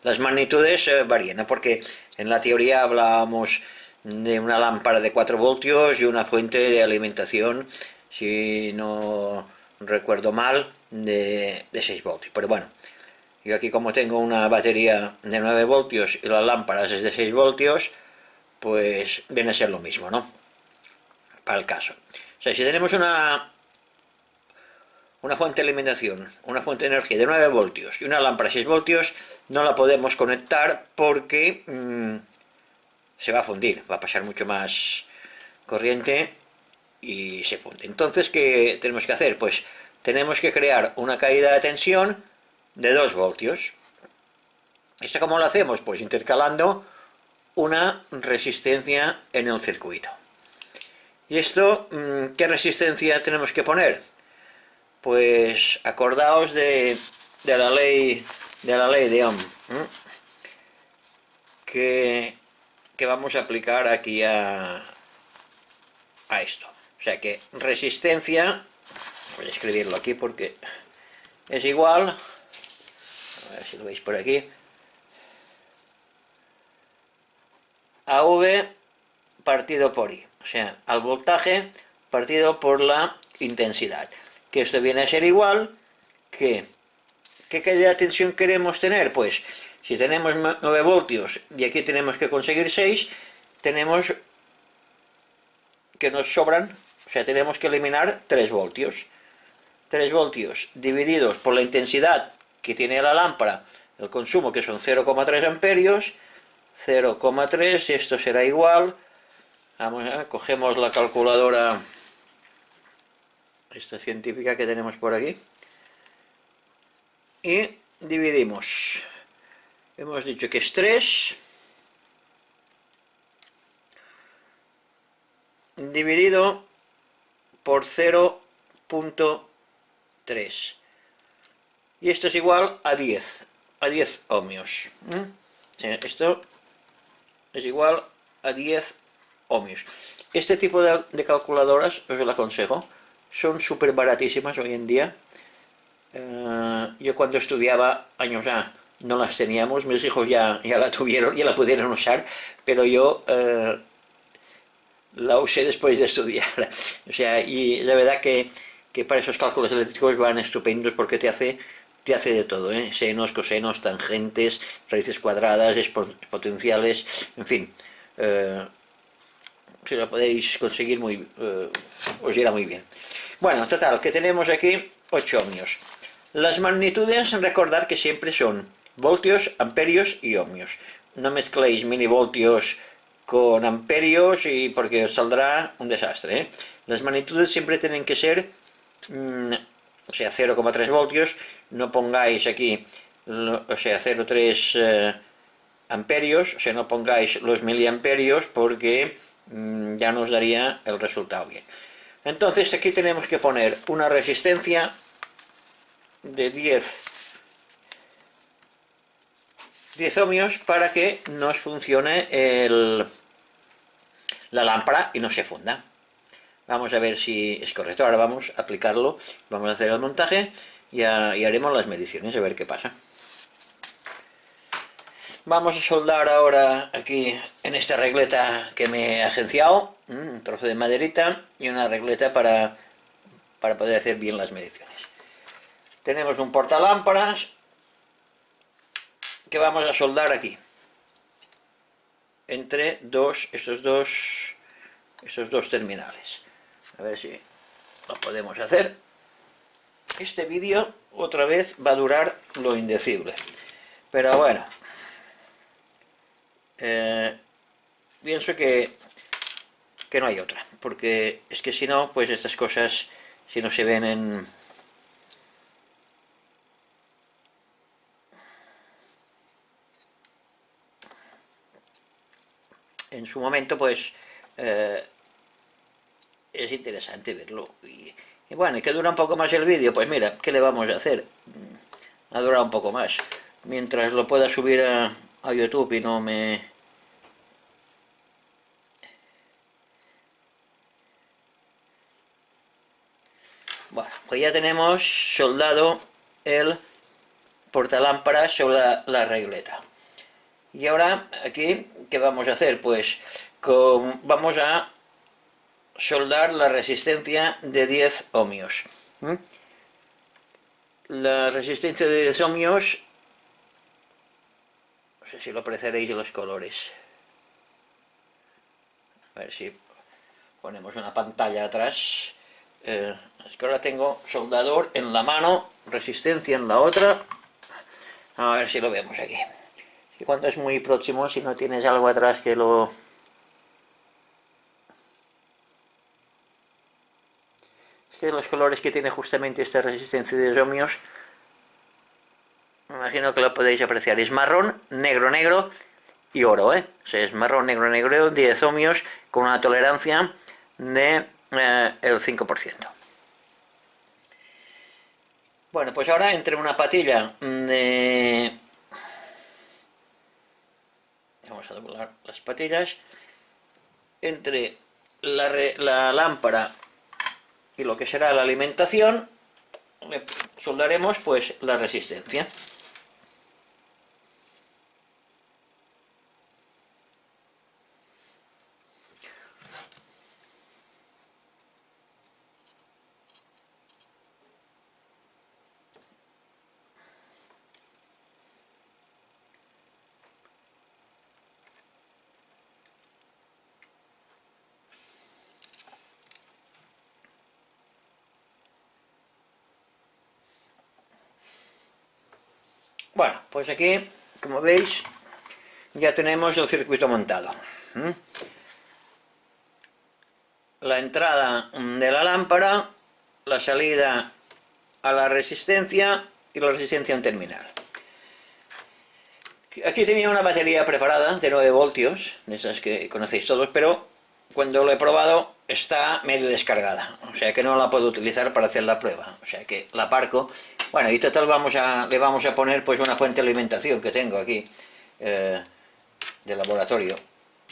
S1: las magnitudes varían, ¿no? Porque en la teoría hablábamos de una lámpara de 4 voltios y una fuente de alimentación, si no recuerdo mal, de 6 voltios. Pero bueno, yo aquí como tengo una batería de 9 voltios y las lámparas es de 6 voltios, pues viene a ser lo mismo, ¿no? Para el caso. O sea, si tenemos una fuente de alimentación, una fuente de energía de 9 voltios y una lámpara de 6 voltios, no la podemos conectar porque se va a fundir, va a pasar mucho más corriente y se funde. Entonces, ¿qué tenemos que hacer? Pues tenemos que crear una caída de tensión de 2 voltios. ¿Esto cómo lo hacemos? Pues intercalando una resistencia en el circuito. ¿Y esto qué resistencia tenemos que poner? Pues acordaos de la ley de Ohm, que vamos a aplicar aquí a esto. O sea que resistencia, voy a escribirlo aquí porque es igual, a ver si lo veis por aquí, a V partido por I, o sea, al voltaje partido por la intensidad, que esto viene a ser igual que, ¿qué caída de tensión queremos tener? Pues si tenemos 9 voltios y aquí tenemos que conseguir 6, tenemos que nos sobran, o sea, tenemos que eliminar 3 voltios. 3 voltios divididos por la intensidad que tiene la lámpara, el consumo, que son 0,3 amperios, 0,3, esto será igual, vamos a ver, cogemos la calculadora esta científica que tenemos por aquí, y dividimos, hemos dicho que es 3, dividido por 0,3, y esto es igual a 10 ohmios. Esto es igual a 10 ohmios. Este tipo de calculadoras, os lo aconsejo, son súper baratísimas hoy en día. Yo cuando estudiaba años A no las teníamos, mis hijos ya la tuvieron, ya la pudieron usar, pero yo la usé después de estudiar. O sea, y la verdad que para esos cálculos eléctricos van estupendos porque te hace de todo, senos, cosenos, tangentes, raíces cuadradas, exponenciales, en fin. Si lo podéis conseguir, os irá muy bien. Bueno, total, que tenemos aquí 8 ohmios. Las magnitudes, recordad que siempre son voltios, amperios y ohmios. No mezcléis milivoltios con amperios, y porque os saldrá un desastre, ¿eh? Las magnitudes siempre tienen que ser, o sea, 0,3 voltios, no pongáis aquí, o sea, 0,3 amperios, o sea, no pongáis los miliamperios porque ya nos daría el resultado bien. Entonces aquí tenemos que poner una resistencia de 10 ohmios para que nos funcione la lámpara y no se funda. Vamos a ver si es correcto. Ahora vamos a aplicarlo, vamos a hacer el montaje y haremos las mediciones, a ver qué pasa. Vamos a soldar ahora aquí en esta regleta que me he agenciado, un trozo de maderita y una regleta para poder hacer bien las mediciones. Tenemos un portalámparas que vamos a soldar aquí, entre estos dos terminales. A ver si lo podemos hacer. Este vídeo otra vez va a durar lo indecible, pero bueno, pienso que no hay otra, porque es que si no, pues estas cosas, si no se ven en su momento, pues es interesante verlo. Y bueno, y que dura un poco más el vídeo, pues mira, ¿qué le vamos a hacer? Ha durado un poco más. Mientras lo pueda subir a YouTube y no me... Bueno, pues ya tenemos soldado el portalámparas sobre la regleta. Y ahora aquí, ¿qué vamos a hacer? Pues vamos a soldar la resistencia de 10 ohmios. La resistencia de 10 ohmios, no sé si lo apreciaréis en los colores. A ver si ponemos una pantalla atrás. Es que ahora tengo soldador en la mano, resistencia en la otra. A ver si lo vemos aquí. Y cuando es muy próximo, si no tienes algo atrás que lo... Es que los colores que tiene justamente esta resistencia de 10 ohmios, me imagino que lo podéis apreciar. Es marrón, negro, negro y oro, ¿eh? O sea, es marrón, negro, negro, 10 ohmios con una tolerancia de el 5%. Bueno, pues ahora entre una patilla de... Vamos a doblar las patillas. Entre la lámpara y lo que será la alimentación, le soldaremos pues la resistencia. Bueno, pues aquí, como veis, ya tenemos el circuito montado. La entrada de la lámpara, la salida a la resistencia y la resistencia en terminal. Aquí tenía una batería preparada de 9 voltios, de esas que conocéis todos, pero cuando lo he probado está medio descargada, o sea que no la puedo utilizar para hacer la prueba, o sea que la aparco. Bueno, y total le vamos a poner pues una fuente de alimentación que tengo aquí de laboratorio.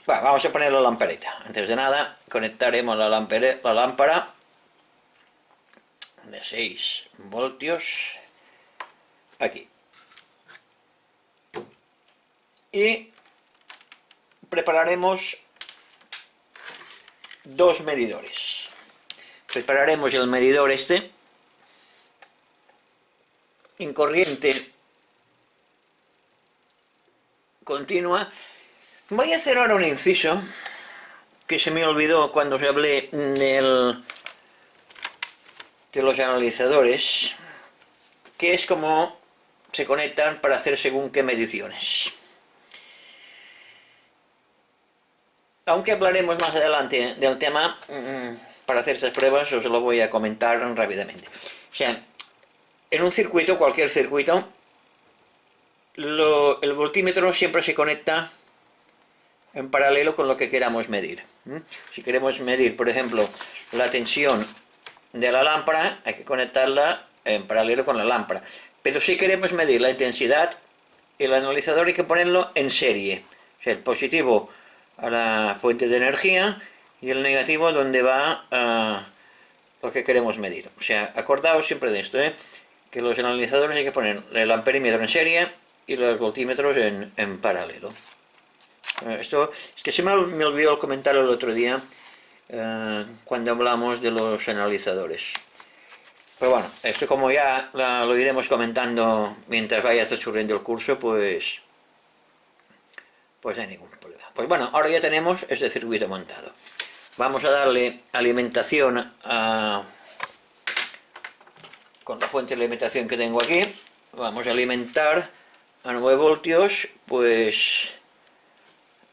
S1: Bueno, vamos a poner la lamparita. Antes de nada conectaremos la lámpara de 6 voltios aquí. Y prepararemos dos medidores. Prepararemos el medidor este en corriente continua. Voy a hacer ahora un inciso que se me olvidó cuando os hablé de los analizadores, que es como se conectan para hacer según qué mediciones.
S2: aunque hablaremos más adelante del tema, para hacer estas pruebas os lo voy a comentar rápidamente. O sea, en un circuito, cualquier circuito, el voltímetro siempre se conecta en paralelo con lo que queramos medir. Si queremos medir, por ejemplo, la tensión de la lámpara, hay que conectarla en paralelo con la lámpara. Pero si queremos medir la intensidad, el analizador hay que ponerlo en serie. O sea, el positivo a la fuente de energía y el negativo donde va a lo que queremos medir. O sea, acordaos siempre de esto, que los analizadores hay que poner el amperímetro en serie y los voltímetros en paralelo. Esto es que se me olvidó el comentario el otro día cuando hablamos de los analizadores. Pero bueno, esto como ya lo iremos comentando mientras vaya transcurriendo el curso, pues no hay ningún problema. Pues bueno, ahora ya tenemos este circuito montado. Vamos a darle alimentación con la fuente de alimentación que tengo aquí. Vamos a alimentar a 9 voltios, pues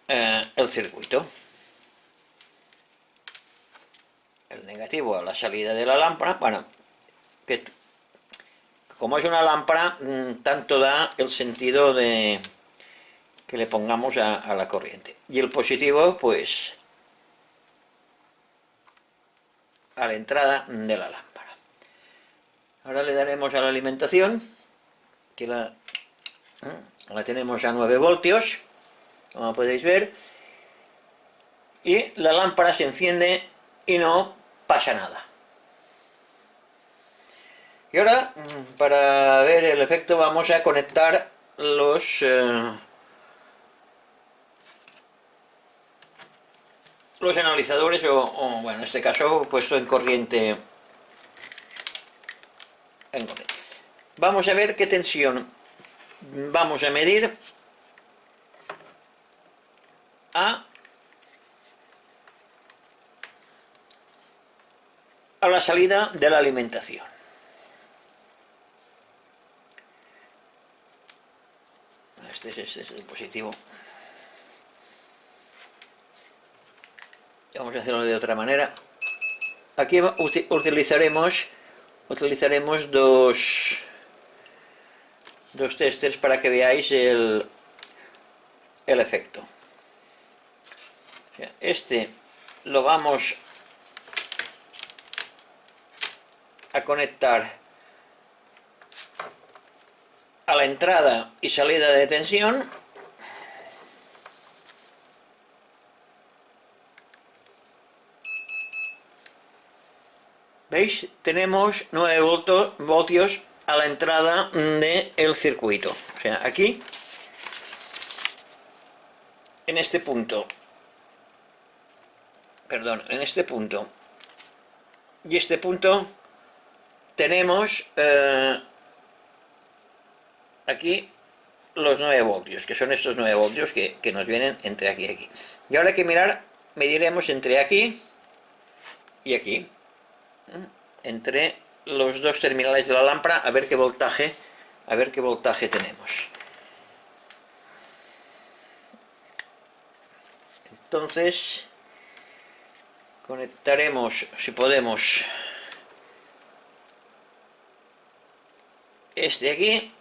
S2: el circuito. El negativo a la salida de la lámpara, bueno, que como es una lámpara, tanto da el sentido de que le pongamos a la corriente. Y el positivo, pues, a la entrada de la lámpara. Ahora le daremos a la alimentación, que la tenemos a 9 voltios, como podéis ver, y la lámpara se enciende y no pasa nada. Y ahora, para ver el efecto, vamos a conectar los analizadores, o bueno, en este caso puesto en corriente. Vamos a ver qué tensión vamos a medir a la salida de la alimentación. Este es el positivo. Vamos a hacerlo de otra manera. Aquí utilizaremos dos testers para que veáis el efecto. Este lo vamos a conectar a la entrada y salida de tensión. ¿Veis? Tenemos 9 voltios a la entrada del circuito. O sea, aquí, en este punto, en este punto y este punto, tenemos aquí los 9 voltios, que son estos 9 voltios que nos vienen entre aquí y aquí. Y ahora hay que mediremos entre aquí y aquí, entre los dos terminales de la lámpara, a ver qué voltaje tenemos. Entonces conectaremos, si podemos, este aquí.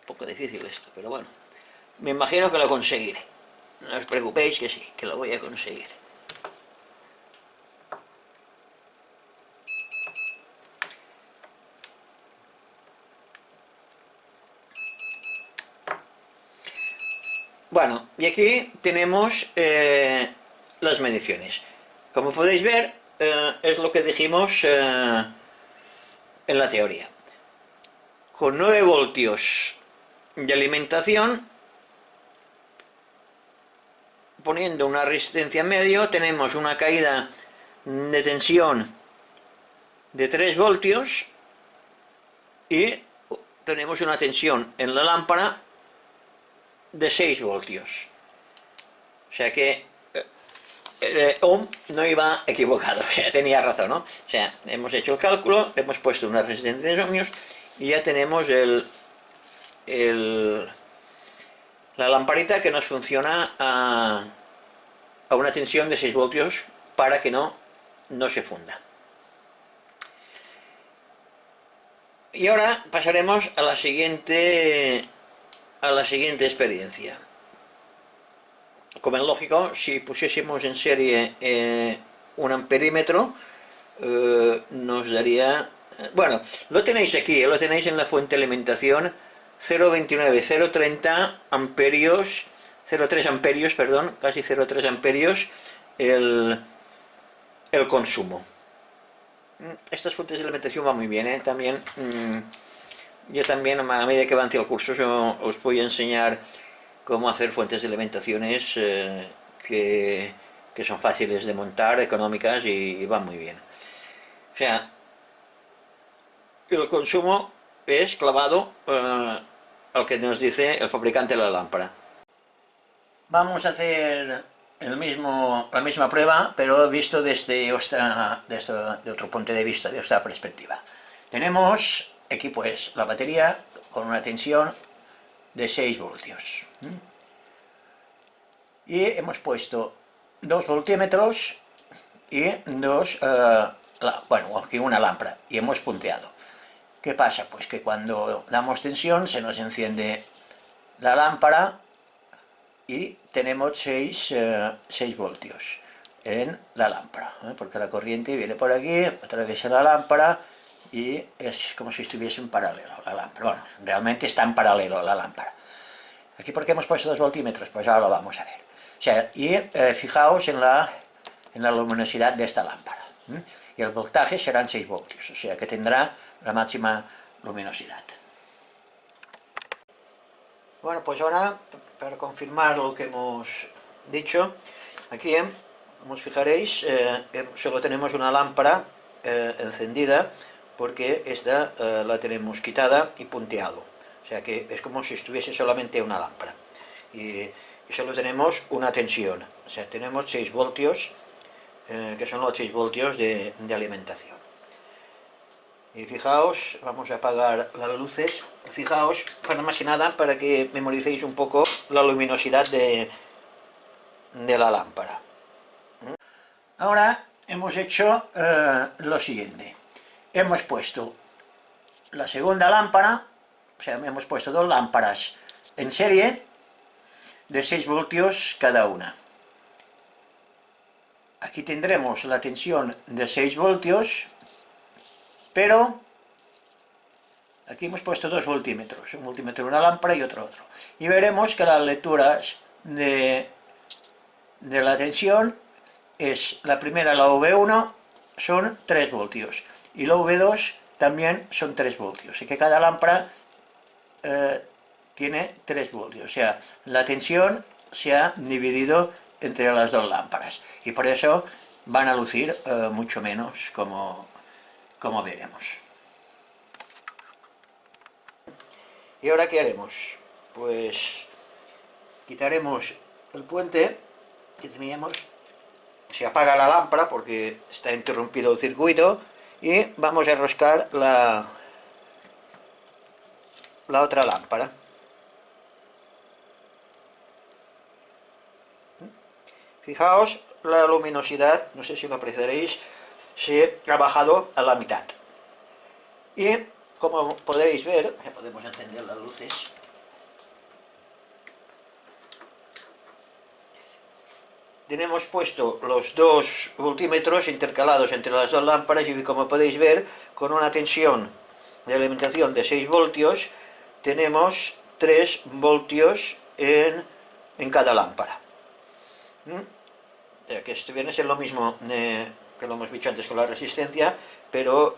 S2: Un poco difícil esto, pero bueno, me imagino que lo conseguiré. No os preocupéis, que sí, que lo voy a conseguir. Bueno, y aquí tenemos las mediciones. Como podéis ver, es lo que dijimos en la teoría. Con 9 voltios de alimentación, poniendo una resistencia en medio, tenemos una caída de tensión de 3 voltios y tenemos una tensión en la lámpara de 6 voltios. O sea que Ohm no iba equivocado, o sea, tenía razón, ¿no? O sea, hemos hecho el cálculo, le hemos puesto una resistencia de ohmios y ya tenemos la lamparita que nos funciona a una tensión de 6 voltios para que no se funda. Y ahora pasaremos a la siguiente experiencia. Como es lógico, si pusiésemos en serie un amperímetro, nos daría... Bueno, lo tenéis aquí, lo tenéis en la fuente de alimentación, 0,29, 0,30 amperios, 0,3 amperios, perdón, casi 0,3 amperios el consumo. Estas fuentes de alimentación van muy bien, ¿eh? También, yo también, a medida que avance el curso, os voy a enseñar cómo hacer fuentes de alimentaciones que son fáciles de montar, económicas y van muy bien. O sea, el consumo es clavado al que nos dice el fabricante de la lámpara. Vamos a hacer la misma prueba, pero visto desde otro punto de vista, de esta perspectiva. Tenemos aquí pues la batería con una tensión de 6 voltios. Y hemos puesto 2 voltímetros y bueno, aquí una lámpara, y hemos punteado. ¿Qué pasa? Pues que cuando damos tensión se nos enciende la lámpara y tenemos 6 voltios en la lámpara, porque la corriente viene por aquí, atraviesa la lámpara y es como si estuviese en paralelo la lámpara. Bueno, realmente está en paralelo la lámpara. ¿Aquí por qué hemos puesto 2 voltímetros? Pues ahora lo vamos a ver. O sea, y fijaos en la luminosidad de esta lámpara. Y el voltaje serán 6 voltios, o sea que tendrá la máxima luminosidad. Bueno, pues ahora, para confirmar lo que hemos dicho, aquí, como os fijaréis, solo tenemos una lámpara encendida, porque esta la tenemos quitada y punteado. O sea que es como si estuviese solamente una lámpara. Y solo tenemos una tensión. O sea, tenemos 6 voltios, que son los 6 voltios de alimentación. Y fijaos, vamos a apagar las luces. Fijaos, para más que nada, para que memoricéis un poco la luminosidad de la lámpara. Ahora hemos hecho lo siguiente. Hemos puesto la segunda lámpara, o sea, hemos puesto 2 lámparas en serie de 6 voltios cada una. Aquí tendremos la tensión de 6 voltios, pero aquí hemos puesto 2 voltímetros, un voltímetro de una lámpara y otro. Y veremos que las lecturas de la tensión es, la primera, la V1, son 3 voltios, y la V2 también son 3 voltios, y que cada lámpara tiene 3 voltios, o sea, la tensión se ha dividido entre las 2 lámparas, y por eso van a lucir mucho menos, como veremos. ¿Y ahora qué haremos? Pues quitaremos el puente que teníamos, se apaga la lámpara porque está interrumpido el circuito, y vamos a enroscar la otra lámpara. Fijaos la luminosidad, no sé si lo apreciaréis, se ha bajado a la mitad. Y como podéis ver, ya podemos encender las luces. Tenemos puesto los 2 voltímetros intercalados entre las 2 lámparas, y como podéis ver, con una tensión de alimentación de 6 voltios, tenemos 3 voltios en cada lámpara. O sea, que esto viene a ser lo mismo que lo hemos dicho antes con la resistencia, pero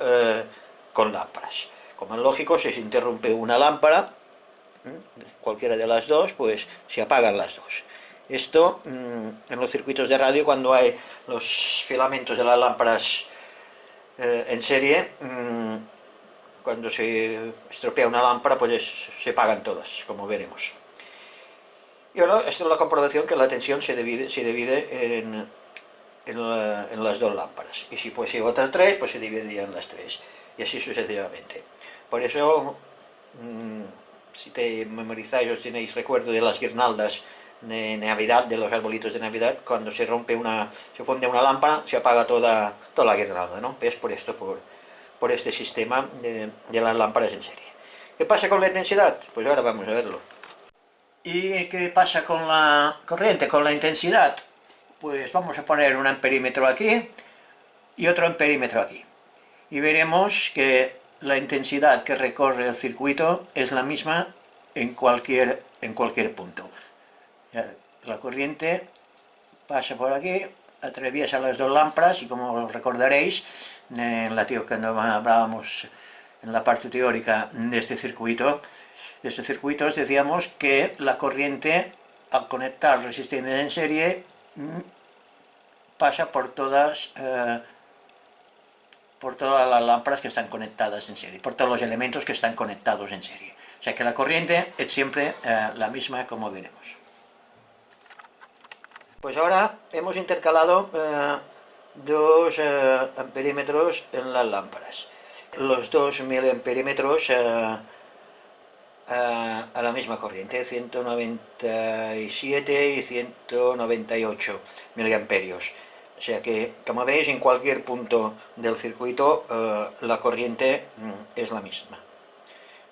S2: con lámparas. Como es lógico, si se interrumpe una lámpara, cualquiera de las dos, pues se apagan las dos. Esto, en los circuitos de radio, cuando hay los filamentos de las lámparas en serie, cuando se estropea una lámpara, pues se apagan todas, como veremos. Y ahora, esta es la comprobación que la tensión se divide
S1: en las dos lámparas, y si fuese otras tres, pues se dividían las tres, y así sucesivamente. Por eso, si te memorizáis o tenéis recuerdo de las guirnaldas de Navidad, de los arbolitos de Navidad, cuando se funde una lámpara, se apaga toda la guirnalda, ¿no? Es por esto, por este sistema de las lámparas en serie. ¿Qué pasa con la intensidad? Pues ahora vamos a verlo. ¿Y qué pasa con la corriente, con la intensidad? Pues vamos a poner un amperímetro aquí y otro amperímetro aquí. Y veremos que la intensidad que recorre el circuito es la misma en cualquier punto. La corriente pasa por aquí, atraviesa las dos lámparas y, como recordaréis, cuando hablábamos en la parte teórica de este circuito, decíamos que la corriente, al conectar resistencias en serie, pasa por todas las lámparas que están conectadas en serie, por todos los elementos que están conectados en serie. O sea que la corriente es siempre la misma, como veremos. Pues ahora hemos intercalado dos amperímetros en las lámparas. Los 2 miliamperímetros a la misma corriente, 197 y 198 miliamperios. O sea que, como veis, en cualquier punto del circuito la corriente es la misma.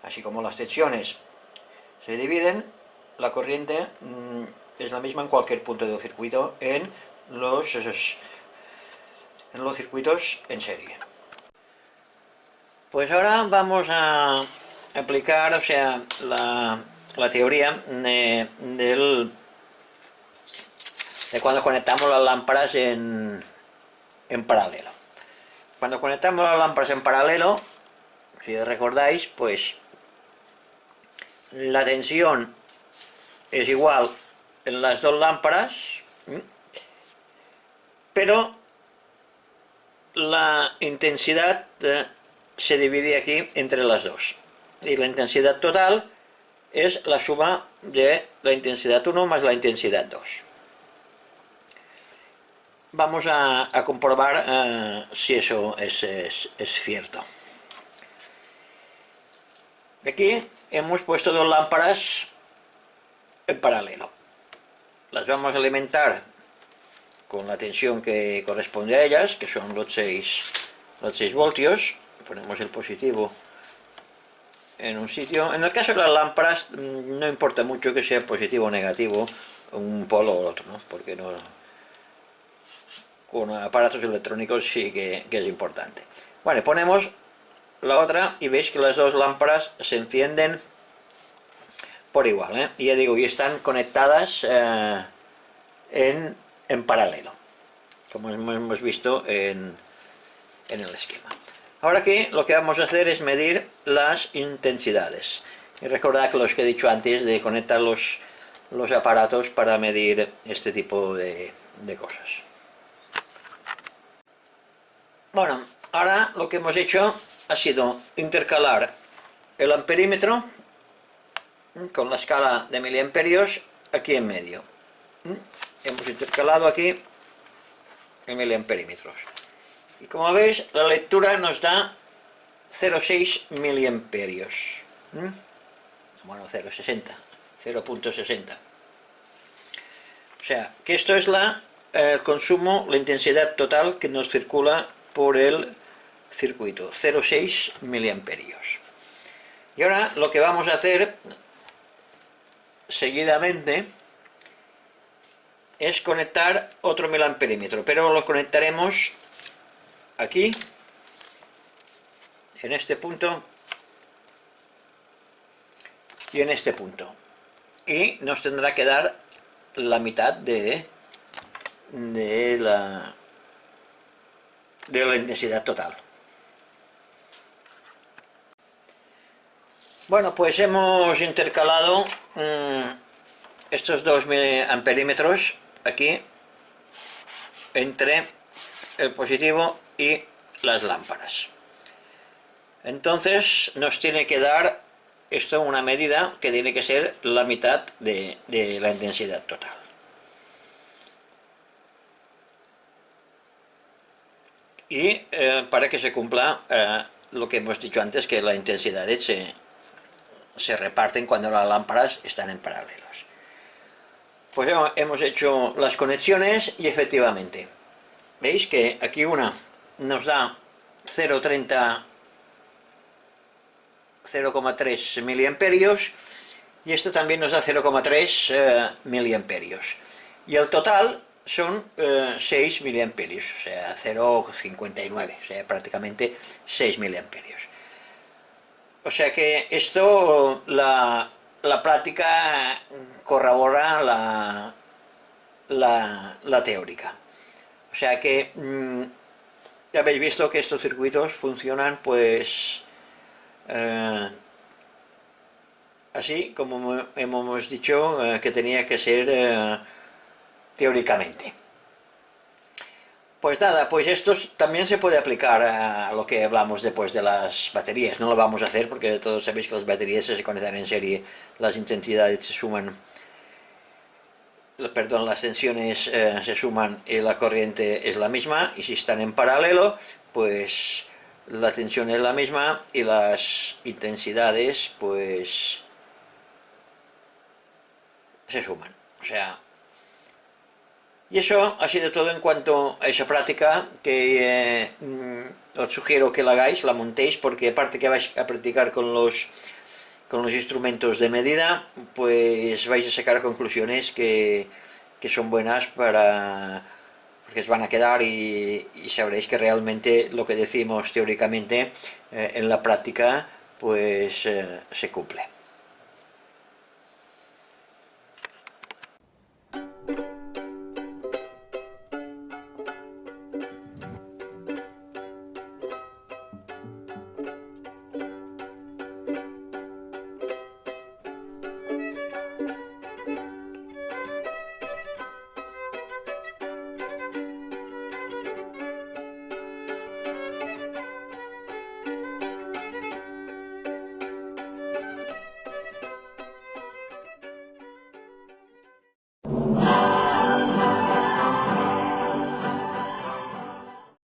S1: Así como las tensiones se dividen, la corriente es la misma en cualquier punto del circuito en los circuitos en serie. Pues ahora vamos a aplicar, o sea, la teoría de cuando conectamos las lámparas en paralelo. Cuando conectamos las lámparas en paralelo, si recordáis, pues la tensión es igual en las dos lámparas, pero la intensidad se divide aquí entre las dos, y la intensidad total es la suma de la intensidad 1 más la intensidad 2. Vamos a comprobar si eso es cierto. Aquí hemos puesto dos lámparas en paralelo. Las vamos a alimentar con la tensión que corresponde a ellas, que son los 6 voltios. Ponemos el positivo en un sitio. En el caso de las lámparas no importa mucho que sea positivo o negativo, un polo o otro, ¿no? Porque no, con aparatos electrónicos sí que es importante. Bueno, ponemos la otra y veis que las dos lámparas se encienden por igual, ¿eh? Y ya digo, y están conectadas en paralelo, como hemos visto en el esquema. Ahora aquí lo que vamos a hacer es medir las intensidades. Y recordad que los que he dicho antes de conectar los aparatos para medir este tipo de cosas. Bueno, ahora lo que hemos hecho ha sido intercalar el amperímetro con la escala de miliamperios aquí en medio. Hemos intercalado aquí en miliamperímetros. Y como veis, la lectura nos da 0,6 miliamperios. Bueno, 0,60. O sea, que esto es el consumo, la intensidad total que nos circula por el circuito, 0,6 miliamperios. Y ahora lo que vamos a hacer seguidamente es conectar otro miliamperímetro, pero lo conectaremos aquí, en este punto y en este punto, y nos tendrá que dar la mitad de la intensidad total. Bueno, pues hemos intercalado estos dos amperímetros aquí entre el positivo y las lámparas. Entonces nos tiene que dar esto una medida que tiene que ser la mitad de la intensidad total.
S2: y para que se cumpla lo que hemos dicho antes, que la intensidad se reparten cuando las lámparas están en paralelos. Pues hemos hecho las conexiones y efectivamente, veis que aquí una nos da 0,3 miliamperios y esta también nos da 0,3 miliamperios. Y el total son 6 miliamperios, o sea, 0,59, o sea, prácticamente 6 miliamperios. O sea que esto, la práctica corrobora la teórica. O sea que ya habéis visto que estos circuitos funcionan pues así como hemos dicho que tenía que ser teóricamente. Pues nada, pues esto también se puede aplicar a lo que hablamos después de las baterías. No lo vamos a hacer porque todos sabéis que las baterías se conectan en serie, las intensidades se suman, perdón, las tensiones se suman y la corriente es la misma, y si están en paralelo, pues la tensión es la misma y las intensidades pues se suman. O sea, y eso ha sido todo en cuanto a esa práctica, que os sugiero que la hagáis, la montéis, porque aparte que vais a practicar con los instrumentos de medida, pues vais a sacar conclusiones que son buenas porque os van a quedar y sabréis que realmente lo que decimos teóricamente en la práctica pues se cumple.